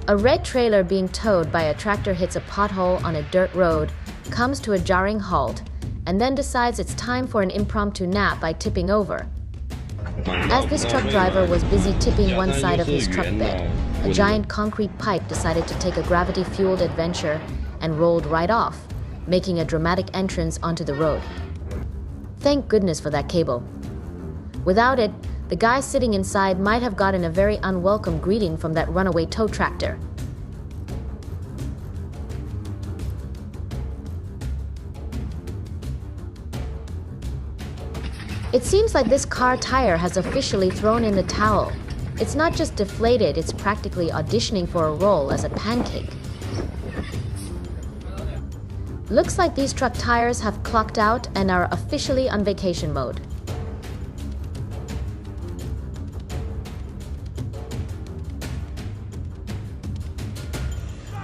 A red trailer being towed by a tractor hits a pothole on a dirt road, comes to a jarring halt, and then decides it's time for an impromptu nap by tipping over. As this truck driver was busy tipping one side of his truck bed, a giant concrete pipe decided to take a gravity-fueled adventure and rolled right off, making a dramatic entrance onto the road. Thank goodness for that cable. Without it, the guy sitting inside might have gotten a very unwelcome greeting from that runaway tow tractor. It seems like this car tire has officially thrown in the towel. It's not just deflated, it's practically auditioning for a role as a pancake. Looks like these truck tires have clocked out and are officially on vacation mode.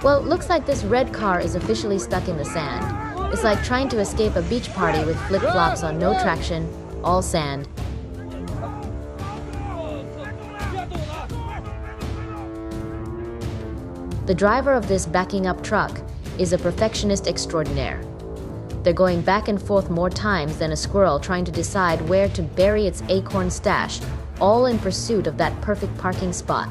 Well, looks like this red car is officially stuck in the sand. It's like trying to escape a beach party with flip-flops on no traction, all sand. The driver of this backing up truck is a perfectionist extraordinaire. They're going back and forth more times than a squirrel trying to decide where to bury its acorn stash, all in pursuit of that perfect parking spot.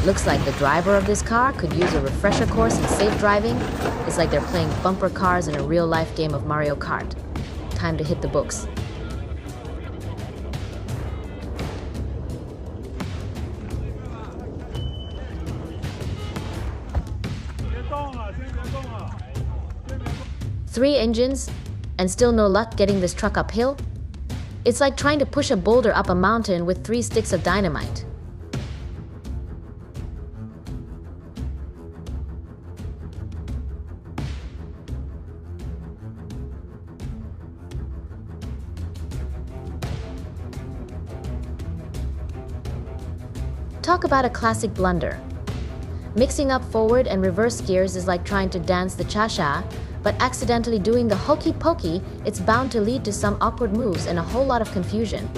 Looks like the driver of this car could use a refresher course in safe driving. It's like they're playing bumper cars in a real-life game of Mario Kart. Time to hit the books. Three engines, and still no luck getting this truck uphill? It's like trying to push a boulder up a mountain with 3 sticks of dynamite. Talk about a classic blunder. Mixing up forward and reverse gears is like trying to dance the cha-cha, but accidentally doing the hokey-pokey, it's bound to lead to some awkward moves and a whole lot of confusion.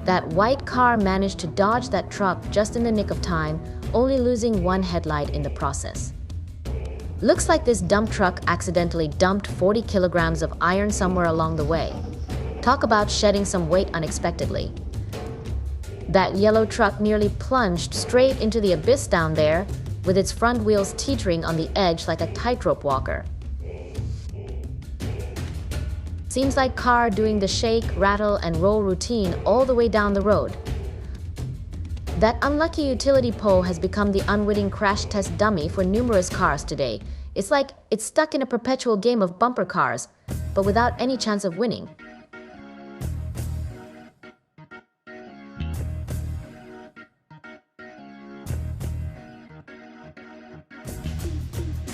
That white car managed to dodge that truck just in the nick of time, only losing one headlight in the process. Looks like this dump truck accidentally dumped 40 kilograms of iron somewhere along the way. Talk about shedding some weight unexpectedly. That yellow truck nearly plunged straight into the abyss down there, with its front wheels teetering on the edge like a tightrope walker. Seems like car doing the shake, rattle, and roll routine all the way down the road. That unlucky utility pole has become the unwitting crash test dummy for numerous cars today. It's like it's stuck in a perpetual game of bumper cars, but without any chance of winning.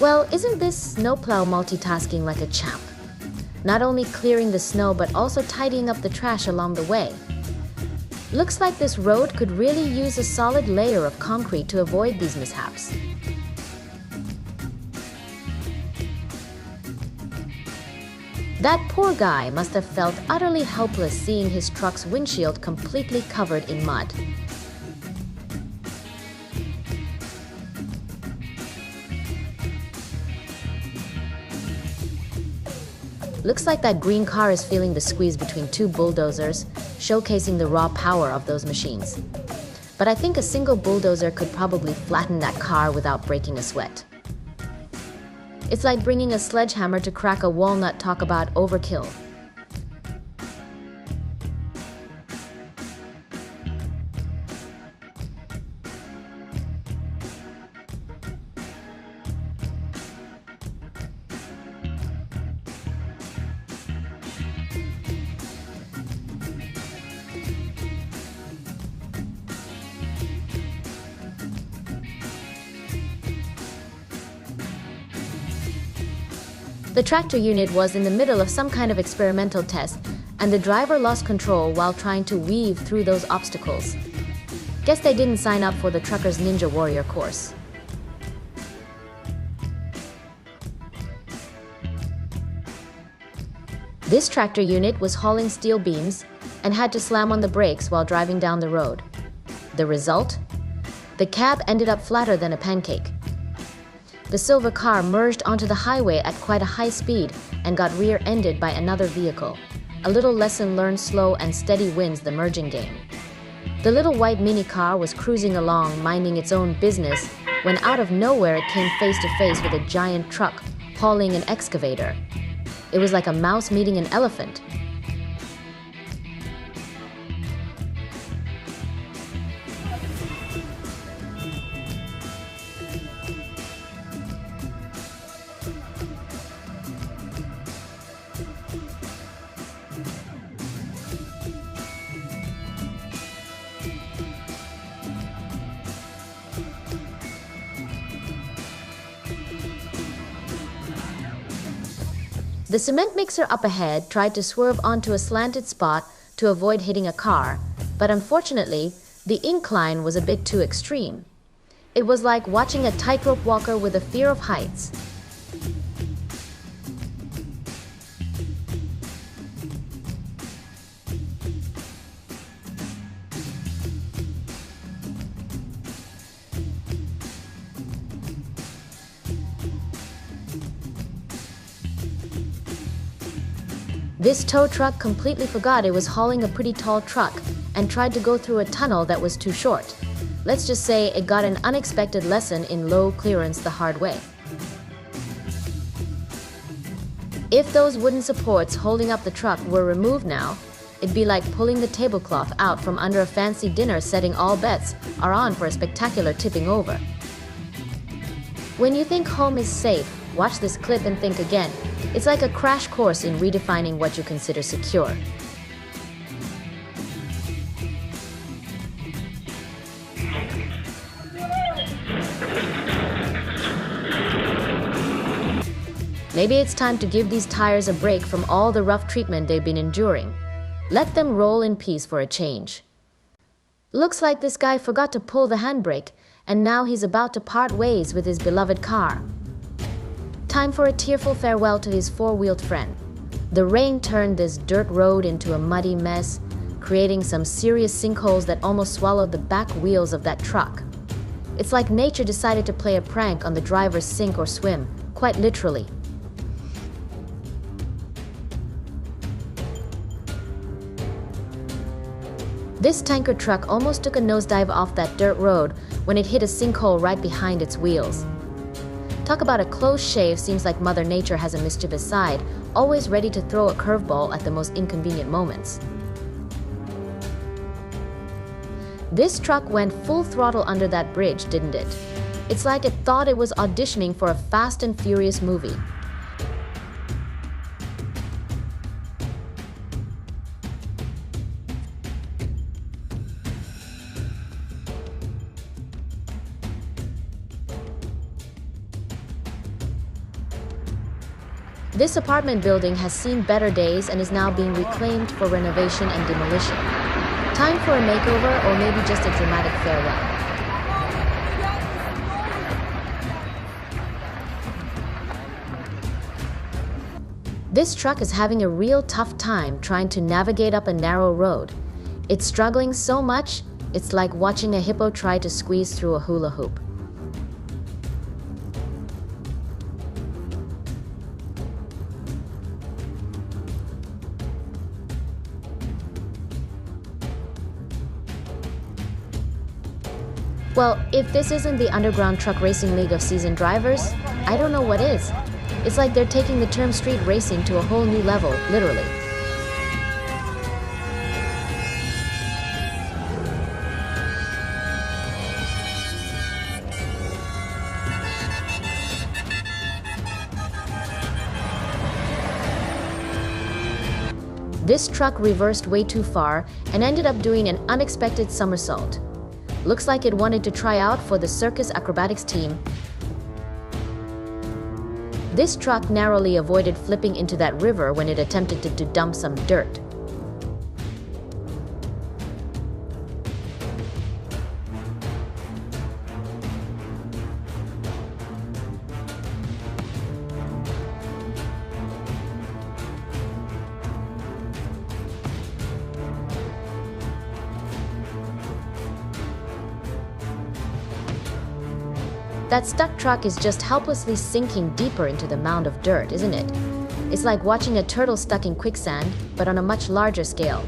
Well, isn't this snowplow multitasking like a champ? Not only clearing the snow, but also tidying up the trash along the way. Looks like this road could really use a solid layer of concrete to avoid these mishaps. That poor guy must have felt utterly helpless seeing his truck's windshield completely covered in mud. Looks like that green car is feeling the squeeze between two bulldozers, showcasing the raw power of those machines. But I think a single bulldozer could probably flatten that car without breaking a sweat. It's like bringing a sledgehammer to crack a walnut. Talk about overkill. The tractor unit was in the middle of some kind of experimental test, and the driver lost control while trying to weave through those obstacles. Guess they didn't sign up for the Trucker's Ninja Warrior course. This tractor unit was hauling steel beams and had to slam on the brakes while driving down the road. The result? The cab ended up flatter than a pancake. The silver car merged onto the highway at quite a high speed and got rear-ended by another vehicle. A little lesson learned: slow and steady wins the merging game. The little white mini car was cruising along, minding its own business, when out of nowhere it came face to face with a giant truck hauling an excavator. It was like a mouse meeting an elephant. The cement mixer up ahead tried to swerve onto a slanted spot to avoid hitting a car, but unfortunately, the incline was a bit too extreme. It was like watching a tightrope walker with a fear of heights. This tow truck completely forgot it was hauling a pretty tall truck and tried to go through a tunnel that was too short. Let's just say it got an unexpected lesson in low clearance the hard way. If those wooden supports holding up the truck were removed now, it'd be like pulling the tablecloth out from under a fancy dinner setting. All bets are on for a spectacular tipping over. When you think home is safe, watch this clip and think again. It's like a crash course in redefining what you consider secure. Maybe it's time to give these tires a break from all the rough treatment they've been enduring. Let them roll in peace for a change. Looks like this guy forgot to pull the handbrake, and now he's about to part ways with his beloved car. Time for a tearful farewell to his four-wheeled friend. The rain turned this dirt road into a muddy mess, creating some serious sinkholes that almost swallowed the back wheels of that truck. It's like nature decided to play a prank on the driver's sink or swim, quite literally. This tanker truck almost took a nosedive off that dirt road when it hit a sinkhole right behind its wheels. Talk about a close shave. Seems like Mother Nature has a mischievous side, always ready to throw a curveball at the most inconvenient moments. This truck went full throttle under that bridge, didn't it? It's like it thought it was auditioning for a Fast and Furious movie. This apartment building has seen better days and is now being reclaimed for renovation and demolition. Time for a makeover, or maybe just a dramatic farewell. This truck is having a real tough time trying to navigate up a narrow road. It's struggling so much, it's like watching a hippo try to squeeze through a hula hoop. Well, if this isn't the Underground Truck Racing League of seasoned drivers, I don't know what is. It's like they're taking the term street racing to a whole new level, literally. This truck reversed way too far and ended up doing an unexpected somersault. Looks like it wanted to try out for the circus acrobatics team. This truck narrowly avoided flipping into that river when it attempted to dump some dirt. That stuck truck is just helplessly sinking deeper into the mound of dirt, isn't it? It's like watching a turtle stuck in quicksand, but on a much larger scale.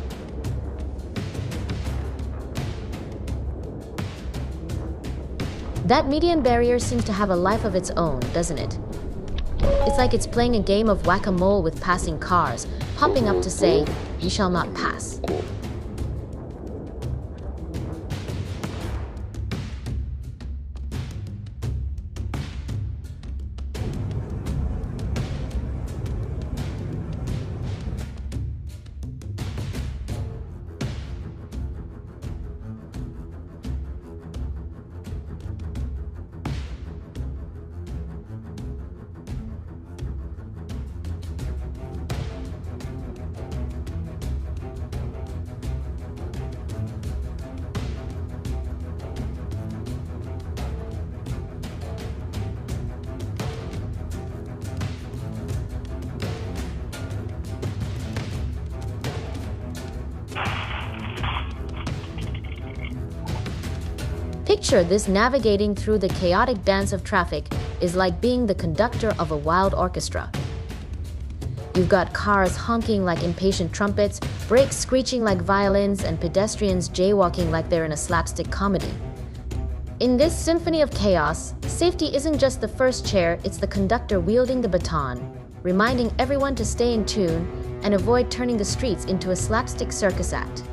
That median barrier seems to have a life of its own, doesn't it? It's like it's playing a game of whack-a-mole with passing cars, popping up to say, "You shall not pass." Picture this: navigating through the chaotic dance of traffic is like being the conductor of a wild orchestra. You've got cars honking like impatient trumpets, brakes screeching like violins, and pedestrians jaywalking like they're in a slapstick comedy. In this symphony of chaos, safety isn't just the first chair, it's the conductor wielding the baton, reminding everyone to stay in tune and avoid turning the streets into a slapstick circus act.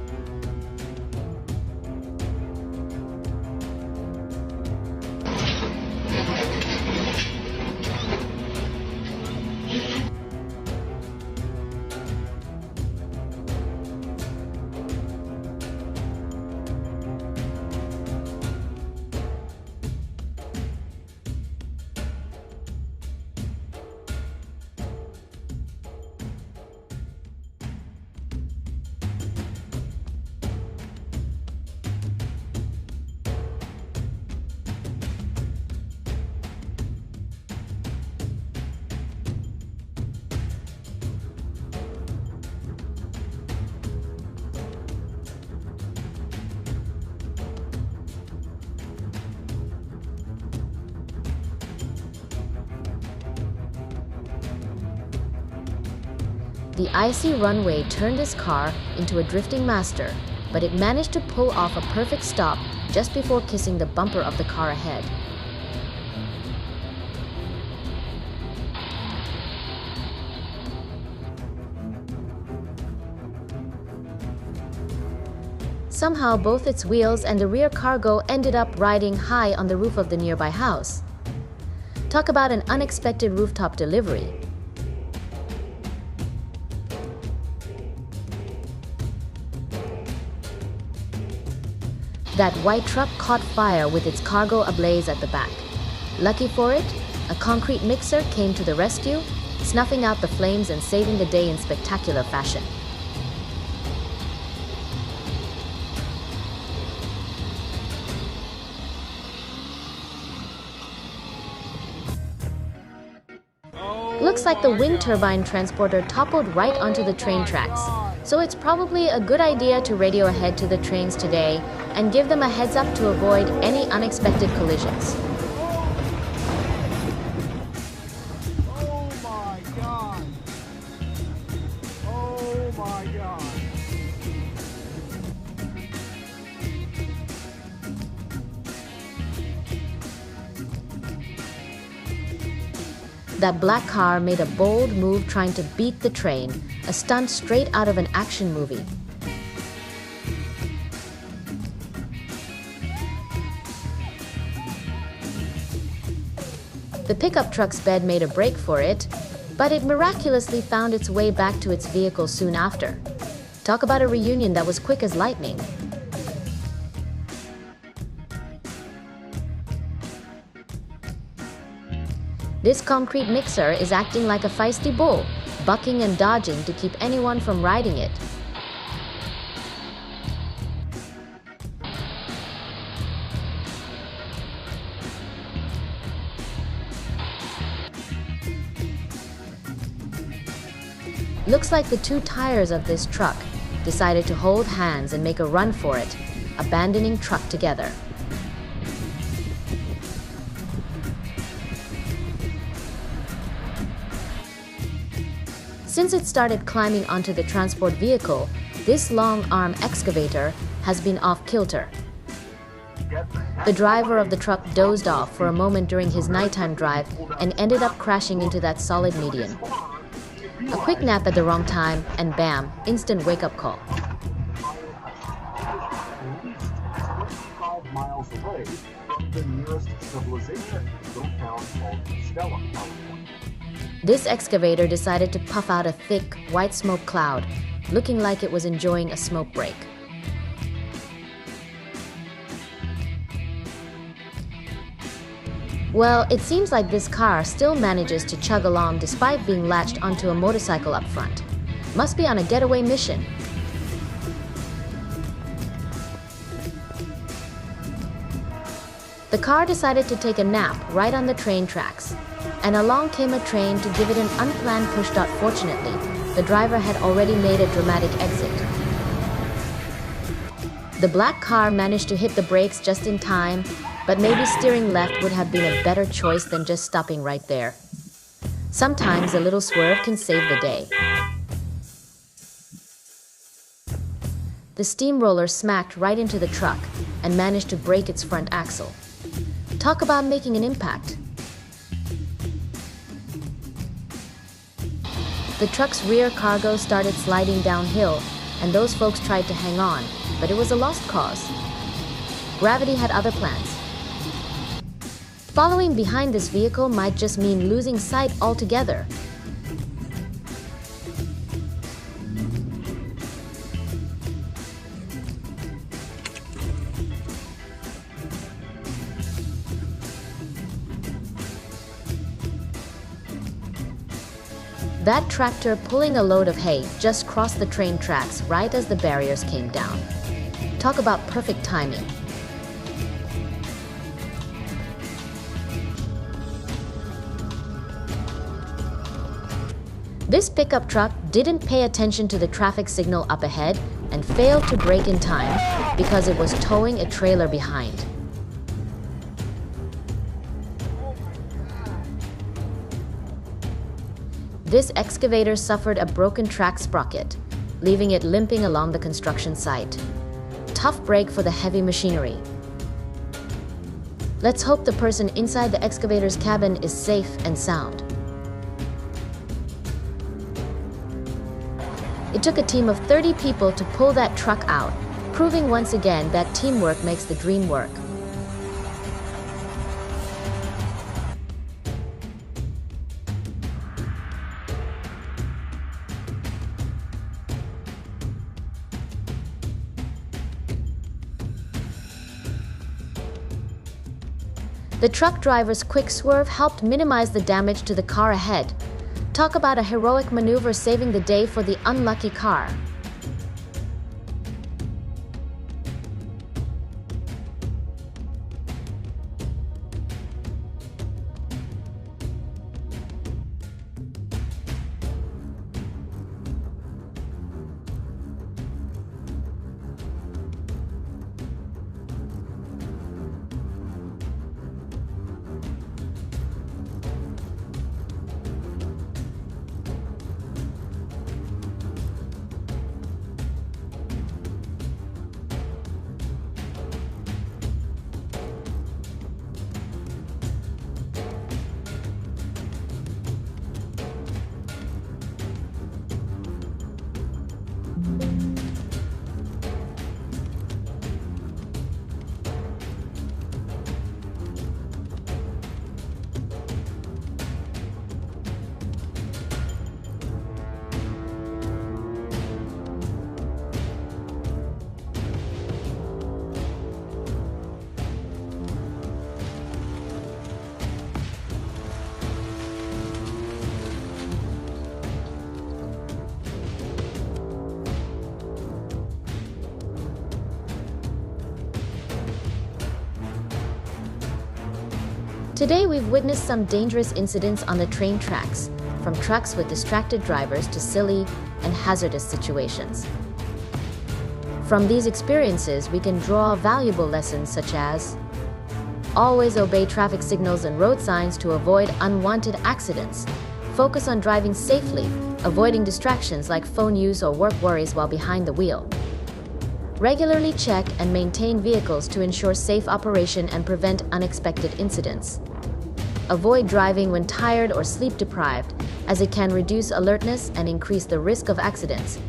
The icy runway turned this car into a drifting master, but it managed to pull off a perfect stop just before kissing the bumper of the car ahead. Somehow, both its wheels and the rear cargo ended up riding high on the roof of the nearby house. Talk about an unexpected rooftop delivery. That white truck caught fire with its cargo ablaze at the back. Lucky for it, a concrete mixer came to the rescue, snuffing out the flames and saving the day in spectacular fashion. Looks like the wind turbine transporter toppled right onto the train tracks, so it's probably a good idea to radio ahead to the trains today and give them a heads up to avoid any unexpected collisions. Oh my God! Oh my God! That black car made a bold move trying to beat the train, a stunt straight out of an action movie. The pickup truck's bed made a break for it, but it miraculously found its way back to its vehicle soon after. Talk about a reunion that was quick as lightning. This concrete mixer is acting like a feisty bull, bucking and dodging to keep anyone from riding it. Looks like the two tires of this truck decided to hold hands and make a run for it, abandoning truck together. Since it started climbing onto the transport vehicle, this long-arm excavator has been off kilter. The driver of the truck dozed off for a moment during his nighttime drive and ended up crashing into that solid median. A quick nap at the wrong time, and bam, instant wake-up call. 25 miles away from the nearest civilization, little town called Stella. This excavator decided to puff out a thick, white smoke cloud, looking like it was enjoying a smoke break. Well, it seems like this car still manages to chug along despite being latched onto a motorcycle up front. Must be on a getaway mission. The car decided to take a nap right on the train tracks, and along came a train to give it an unplanned push start. Fortunately, the driver had already made a dramatic exit. The black car managed to hit the brakes just in time, but maybe steering left would have been a better choice than just stopping right there. Sometimes a little swerve can save the day. The steamroller smacked right into the truck and managed to break its front axle. Talk about making an impact. The truck's rear cargo started sliding downhill, and those folks tried to hang on, but it was a lost cause. Gravity had other plans. Following behind this vehicle might just mean losing sight altogether. That tractor pulling a load of hay just crossed the train tracks right as the barriers came down. Talk about perfect timing. This pickup truck didn't pay attention to the traffic signal up ahead and failed to brake in time because it was towing a trailer behind. This excavator suffered a broken track sprocket, leaving it limping along the construction site. Tough break for the heavy machinery. Let's hope the person inside the excavator's cabin is safe and sound. It took a team of 30 people to pull that truck out, proving once again that teamwork makes the dream work. The truck driver's quick swerve helped minimize the damage to the car ahead. Talk about a heroic maneuver saving the day for the unlucky car. Today we've witnessed some dangerous incidents on the train tracks, from trucks with distracted drivers to silly and hazardous situations. From these experiences, we can draw valuable lessons such as always obey traffic signals and road signs to avoid unwanted accidents. Focus on driving safely, avoiding distractions like phone use or work worries while behind the wheel. Regularly check and maintain vehicles to ensure safe operation and prevent unexpected incidents. Avoid driving when tired or sleep deprived, as it can reduce alertness and increase the risk of accidents.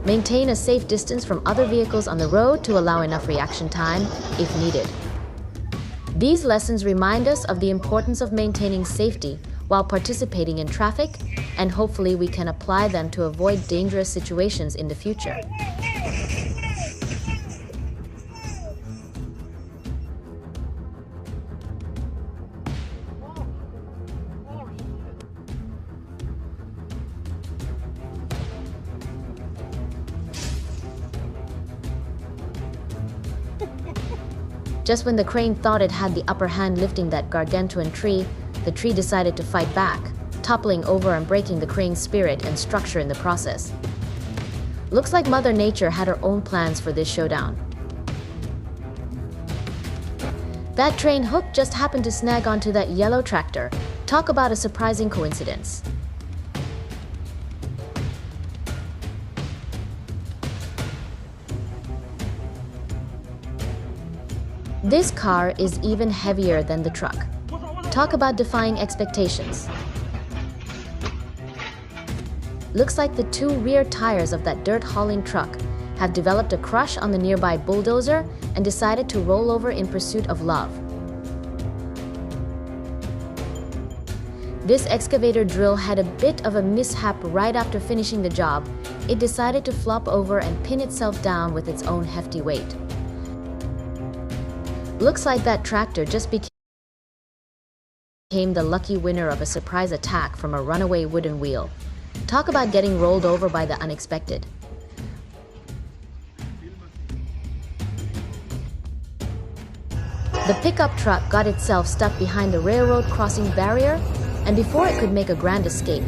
Maintain a safe distance from other vehicles on the road to allow enough reaction time if needed. These lessons remind us of the importance of maintaining safety while participating in traffic, and hopefully we can apply them to avoid dangerous situations in the future. Just when the crane thought it had the upper hand lifting that gargantuan tree, the tree decided to fight back, toppling over and breaking the crane's spirit and structure in the process. Looks like Mother Nature had her own plans for this showdown. That train hook just happened to snag onto that yellow tractor. Talk about a surprising coincidence. This car is even heavier than the truck. Talk about defying expectations. Looks like the two rear tires of that dirt hauling truck have developed a crush on the nearby bulldozer and decided to roll over in pursuit of love. This excavator drill had a bit of a mishap right after finishing the job. It decided to flop over and pin itself down with its own hefty weight. Looks like that tractor just became the lucky winner of a surprise attack from a runaway wooden wheel. Talk about getting rolled over by the unexpected. The pickup truck got itself stuck behind the railroad crossing barrier, and before it could make a grand escape,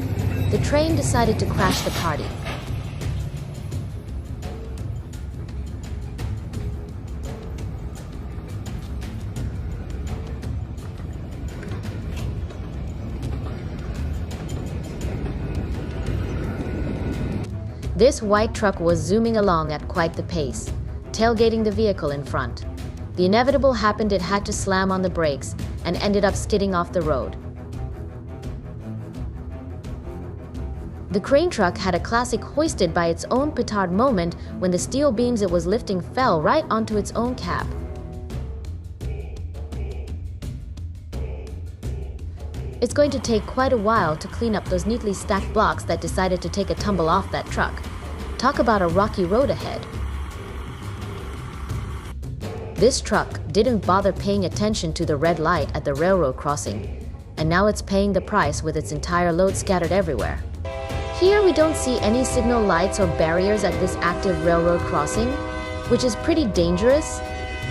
the train decided to crash the party. This white truck was zooming along at quite the pace, tailgating the vehicle in front. The inevitable happened. It had to slam on the brakes and ended up skidding off the road. The crane truck had a classic hoisted by its own petard moment when the steel beams it was lifting fell right onto its own cab. It's going to take quite a while to clean up those neatly stacked blocks that decided to take a tumble off that truck. Talk about a rocky road ahead. This truck didn't bother paying attention to the red light at the railroad crossing, and now it's paying the price with its entire load scattered everywhere. Here we don't see any signal lights or barriers at this active railroad crossing, which is pretty dangerous.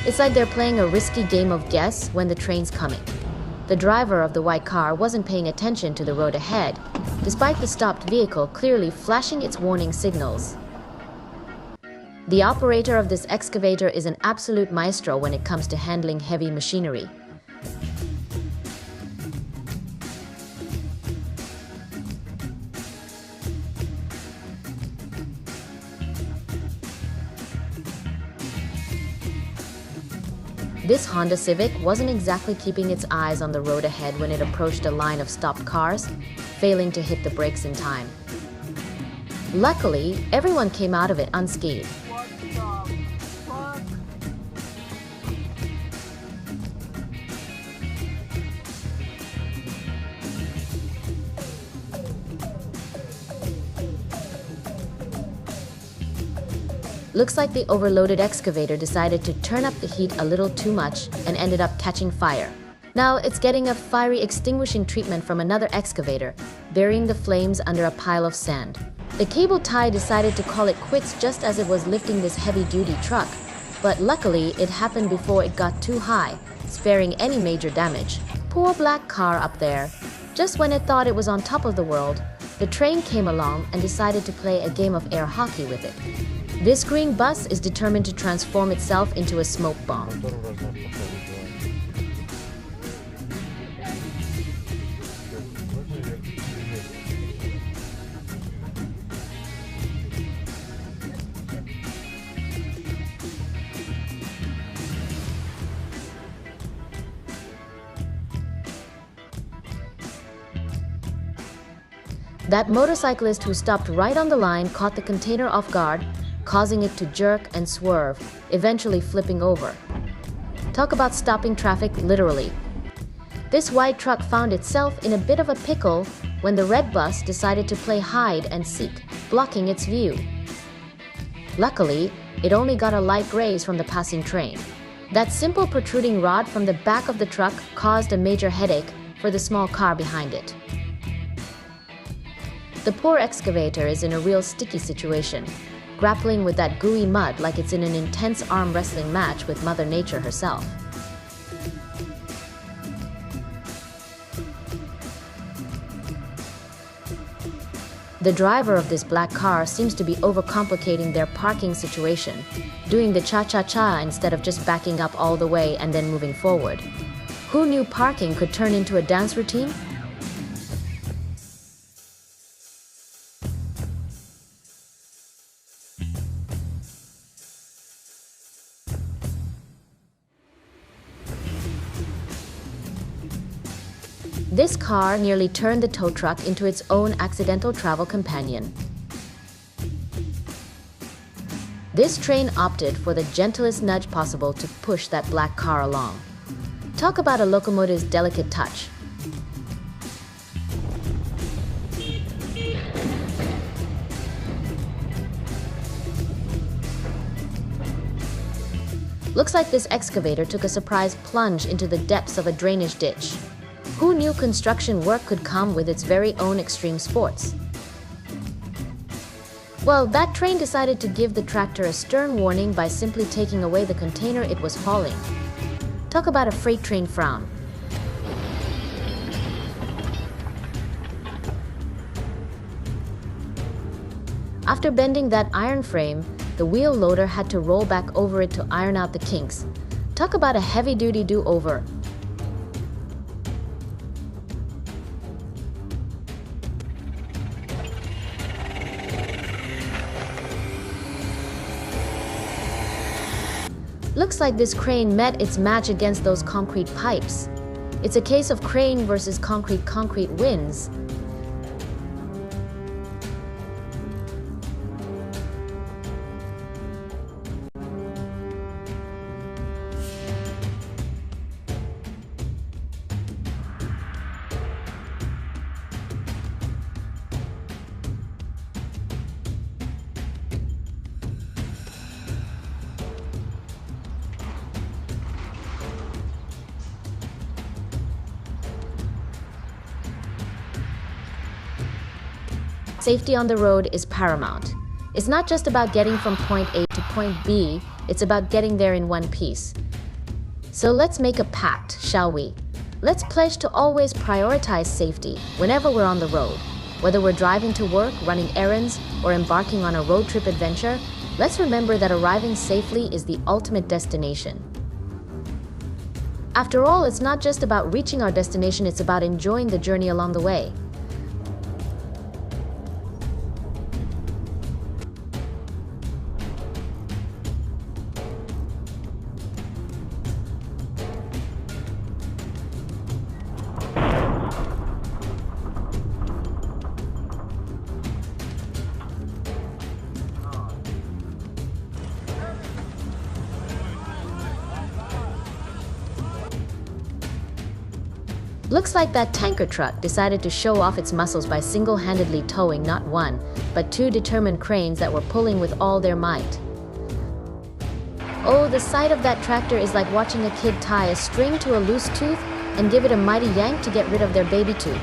It's like they're playing a risky game of guess when the train's coming. The driver of the white car wasn't paying attention to the road ahead, despite the stopped vehicle clearly flashing its warning signals. The operator of this excavator is an absolute maestro when it comes to handling heavy machinery. This Honda Civic wasn't exactly keeping its eyes on the road ahead when it approached a line of stopped cars, failing to hit the brakes in time. Luckily, everyone came out of it unscathed. What the fuck? Looks like the overloaded excavator decided to turn up the heat a little too much and ended up catching fire. Now it's getting a fiery extinguishing treatment from another excavator, burying the flames under a pile of sand. The cable tie decided to call it quits just as it was lifting this heavy-duty truck, but luckily it happened before it got too high, sparing any major damage. Poor black car up there. Just when it thought it was on top of the world, the train came along and decided to play a game of air hockey with it. This green bus is determined to transform itself into a smoke bomb. That motorcyclist who stopped right on the line caught the container off guard, causing it to jerk and swerve, eventually flipping over. Talk about stopping traffic literally. This white truck found itself in a bit of a pickle when the red bus decided to play hide and seek, blocking its view. Luckily, it only got a light graze from the passing train. That simple protruding rod from the back of the truck caused a major headache for the small car behind it. The poor excavator is in a real sticky situation, grappling with that gooey mud like it's in an intense arm wrestling match with Mother Nature herself. The driver of this black car seems to be overcomplicating their parking situation, doing the cha-cha-cha instead of just backing up all the way and then moving forward. Who knew parking could turn into a dance routine? This car nearly turned the tow truck into its own accidental travel companion. This train opted for the gentlest nudge possible to push that black car along. Talk about a locomotive's delicate touch. Looks like this excavator took a surprise plunge into the depths of a drainage ditch. Who knew construction work could come with its very own extreme sports? Well, that train decided to give the tractor a stern warning by simply taking away the container it was hauling. Talk about a freight train frown. After bending that iron frame, the wheel loader had to roll back over it to iron out the kinks. Talk about a heavy-duty do-over. Looks like this crane met its match against those concrete pipes. It's a case of crane versus concrete wins. Safety on the road is paramount. It's not just about getting from point A to point B, it's about getting there in one piece. So let's make a pact, shall we? Let's pledge to always prioritize safety whenever we're on the road. Whether we're driving to work, running errands, or embarking on a road trip adventure, let's remember that arriving safely is the ultimate destination. After all, it's not just about reaching our destination, it's about enjoying the journey along the way. Looks like that tanker truck decided to show off its muscles by single-handedly towing not one, but two determined cranes that were pulling with all their might. Oh, the sight of that tractor is like watching a kid tie a string to a loose tooth and give it a mighty yank to get rid of their baby tooth.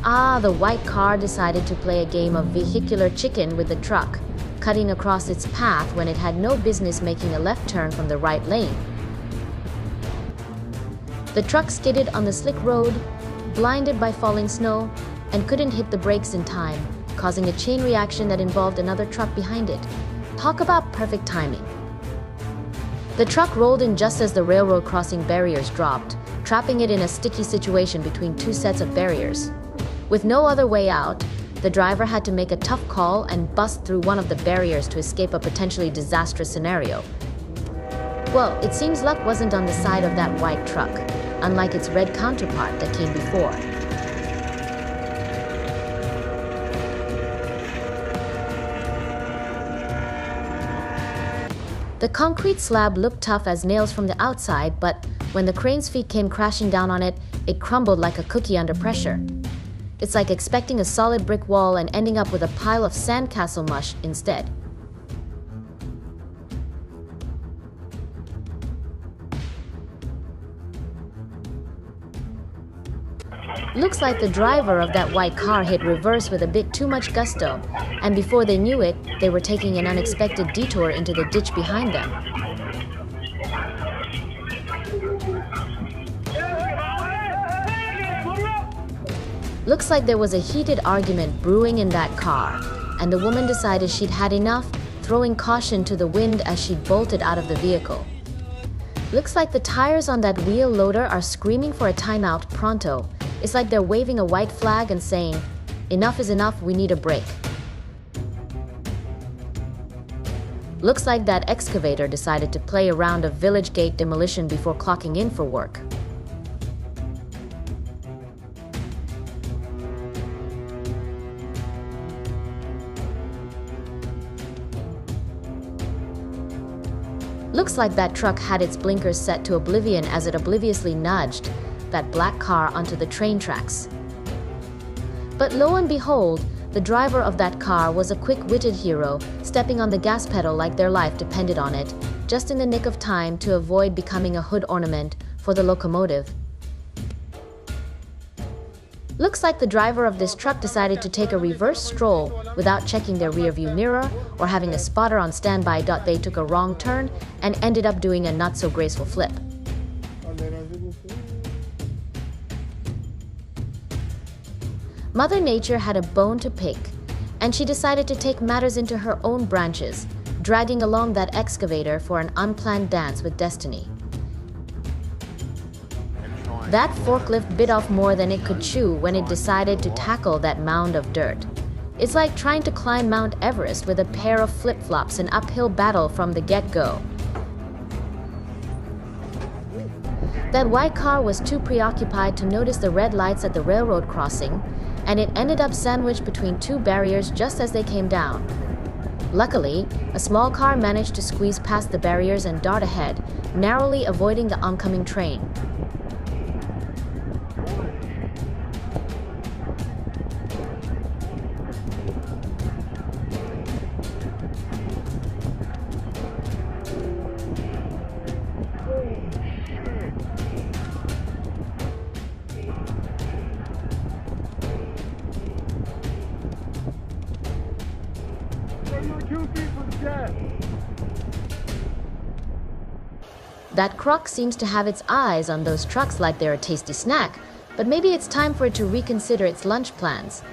Ah, the white car decided to play a game of vehicular chicken with the truck, cutting across its path when it had no business making a left turn from the right lane. The truck skidded on the slick road, blinded by falling snow, and couldn't hit the brakes in time, causing a chain reaction that involved another truck behind it. Talk about perfect timing. The truck rolled in just as the railroad crossing barriers dropped, trapping it in a sticky situation between two sets of barriers. With no other way out, the driver had to make a tough call and bust through one of the barriers to escape a potentially disastrous scenario. Well, it seems luck wasn't on the side of that white truck, unlike its red counterpart that came before. The concrete slab looked tough as nails from the outside, but when the crane's feet came crashing down on it, it crumbled like a cookie under pressure. It's like expecting a solid brick wall and ending up with a pile of sandcastle mush instead. Looks like the driver of that white car hit reverse with a bit too much gusto, and before they knew it, they were taking an unexpected detour into the ditch behind them. Looks like there was a heated argument brewing in that car, and the woman decided she'd had enough, throwing caution to the wind as she bolted out of the vehicle. Looks like the tires on that wheel loader are screaming for a timeout pronto. It's like they're waving a white flag and saying, "Enough is enough, we need a break." Looks like that excavator decided to play a round of village gate demolition before clocking in for work. Looks like that truck had its blinkers set to oblivion as it obliviously nudged that black car onto the train tracks. But lo and behold, the driver of that car was a quick-witted hero, stepping on the gas pedal like their life depended on it, just in the nick of time to avoid becoming a hood ornament for the locomotive. Looks like the driver of this truck decided to take a reverse stroll without checking their rearview mirror or having a spotter on standby. They took a wrong turn and ended up doing a not-so-graceful flip. Mother Nature had a bone to pick, and she decided to take matters into her own branches, dragging along that excavator for an unplanned dance with destiny. That forklift bit off more than it could chew when it decided to tackle that mound of dirt. It's like trying to climb Mount Everest with a pair of flip-flops, an uphill battle from the get-go. That white car was too preoccupied to notice the red lights at the railroad crossing, and it ended up sandwiched between two barriers just as they came down. Luckily, a small car managed to squeeze past the barriers and dart ahead, narrowly avoiding the oncoming train. That croc seems to have its eyes on those trucks like they're a tasty snack, but maybe it's time for it to reconsider its lunch plans.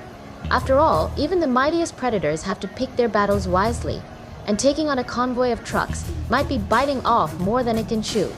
After all, even the mightiest predators have to pick their battles wisely, and taking on a convoy of trucks might be biting off more than it can chew.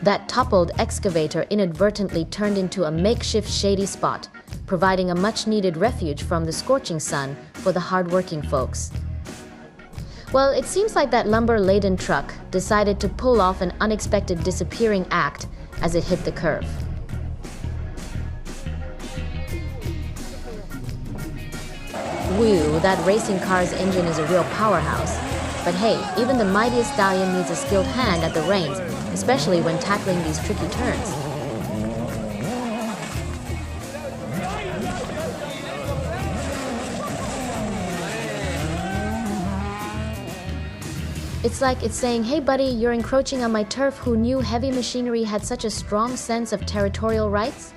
That toppled excavator inadvertently turned into a makeshift shady spot, providing a much-needed refuge from the scorching sun for the hard-working folks. Well, it seems like that lumber-laden truck decided to pull off an unexpected disappearing act as it hit the curve. Whew, that racing car's engine is a real powerhouse. But hey, even the mightiest stallion needs a skilled hand at the reins, especially when tackling these tricky turns. It's like it's saying, hey buddy, you're encroaching on my turf. Who knew heavy machinery had such a strong sense of territorial rights?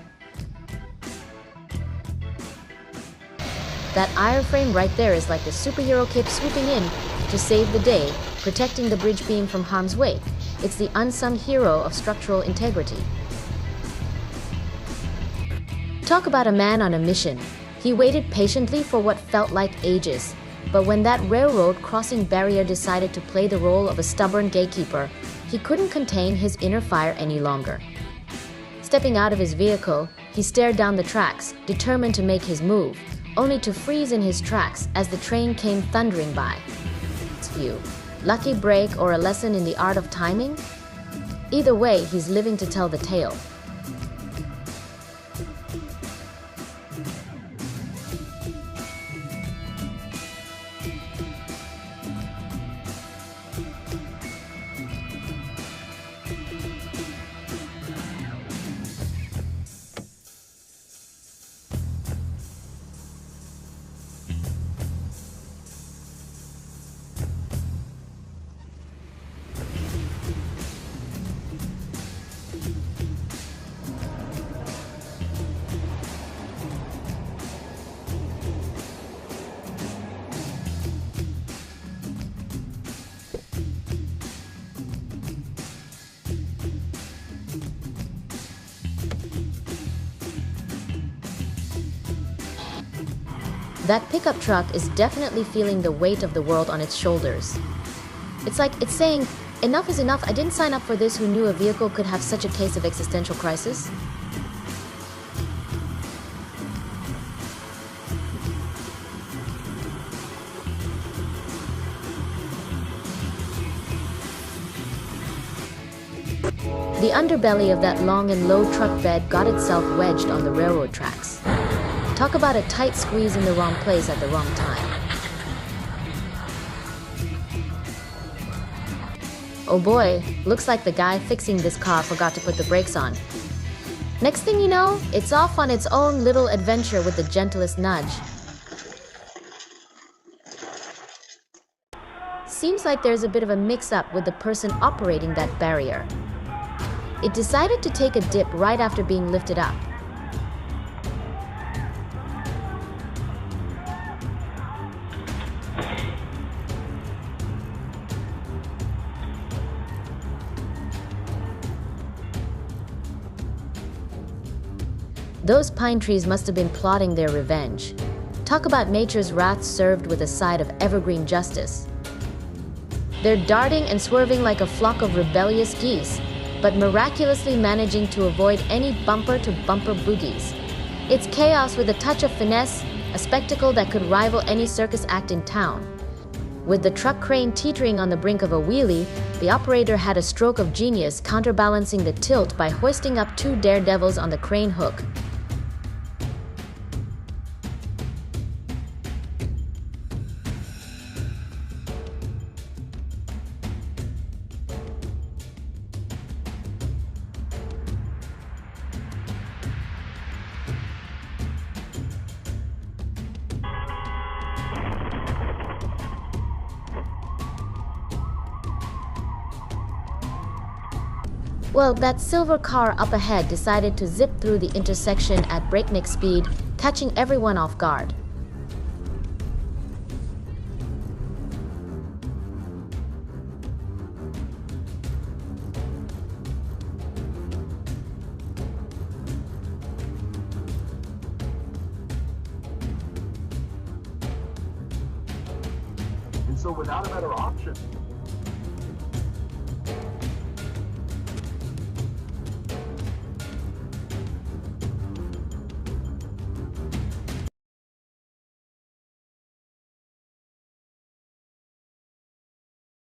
That iron frame right there is like the superhero cape swooping in to save the day, protecting the bridge beam from harm's way. It's the unsung hero of structural integrity. Talk about a man on a mission. He waited patiently for what felt like ages. But when that railroad crossing barrier decided to play the role of a stubborn gatekeeper, he couldn't contain his inner fire any longer. Stepping out of his vehicle, he stared down the tracks, determined to make his move, only to freeze in his tracks as the train came thundering by. Phew. Lucky break or a lesson in the art of timing? Either way, he's living to tell the tale. That pickup truck is definitely feeling the weight of the world on its shoulders. It's like it's saying, enough is enough, I didn't sign up for this. Who knew a vehicle could have such a case of existential crisis? The underbelly of that long and low truck bed got itself wedged on the railroad tracks. Talk about a tight squeeze in the wrong place at the wrong time. Oh boy, looks like the guy fixing this car forgot to put the brakes on. Next thing you know, it's off on its own little adventure with the gentlest nudge. Seems like there's a bit of a mix-up with the person operating that barrier. It decided to take a dip right after being lifted up, Those pine trees must have been plotting their revenge. Talk about nature's wrath served with a side of evergreen justice. They're darting and swerving like a flock of rebellious geese, but miraculously managing to avoid any bumper-to-bumper boogies. It's chaos with a touch of finesse, a spectacle that could rival any circus act in town. With the truck crane teetering on the brink of a wheelie, the operator had a stroke of genius counterbalancing the tilt by hoisting up two daredevils on the crane hook. Well, that silver car up ahead decided to zip through the intersection at breakneck speed, catching everyone off guard. And so without a better option,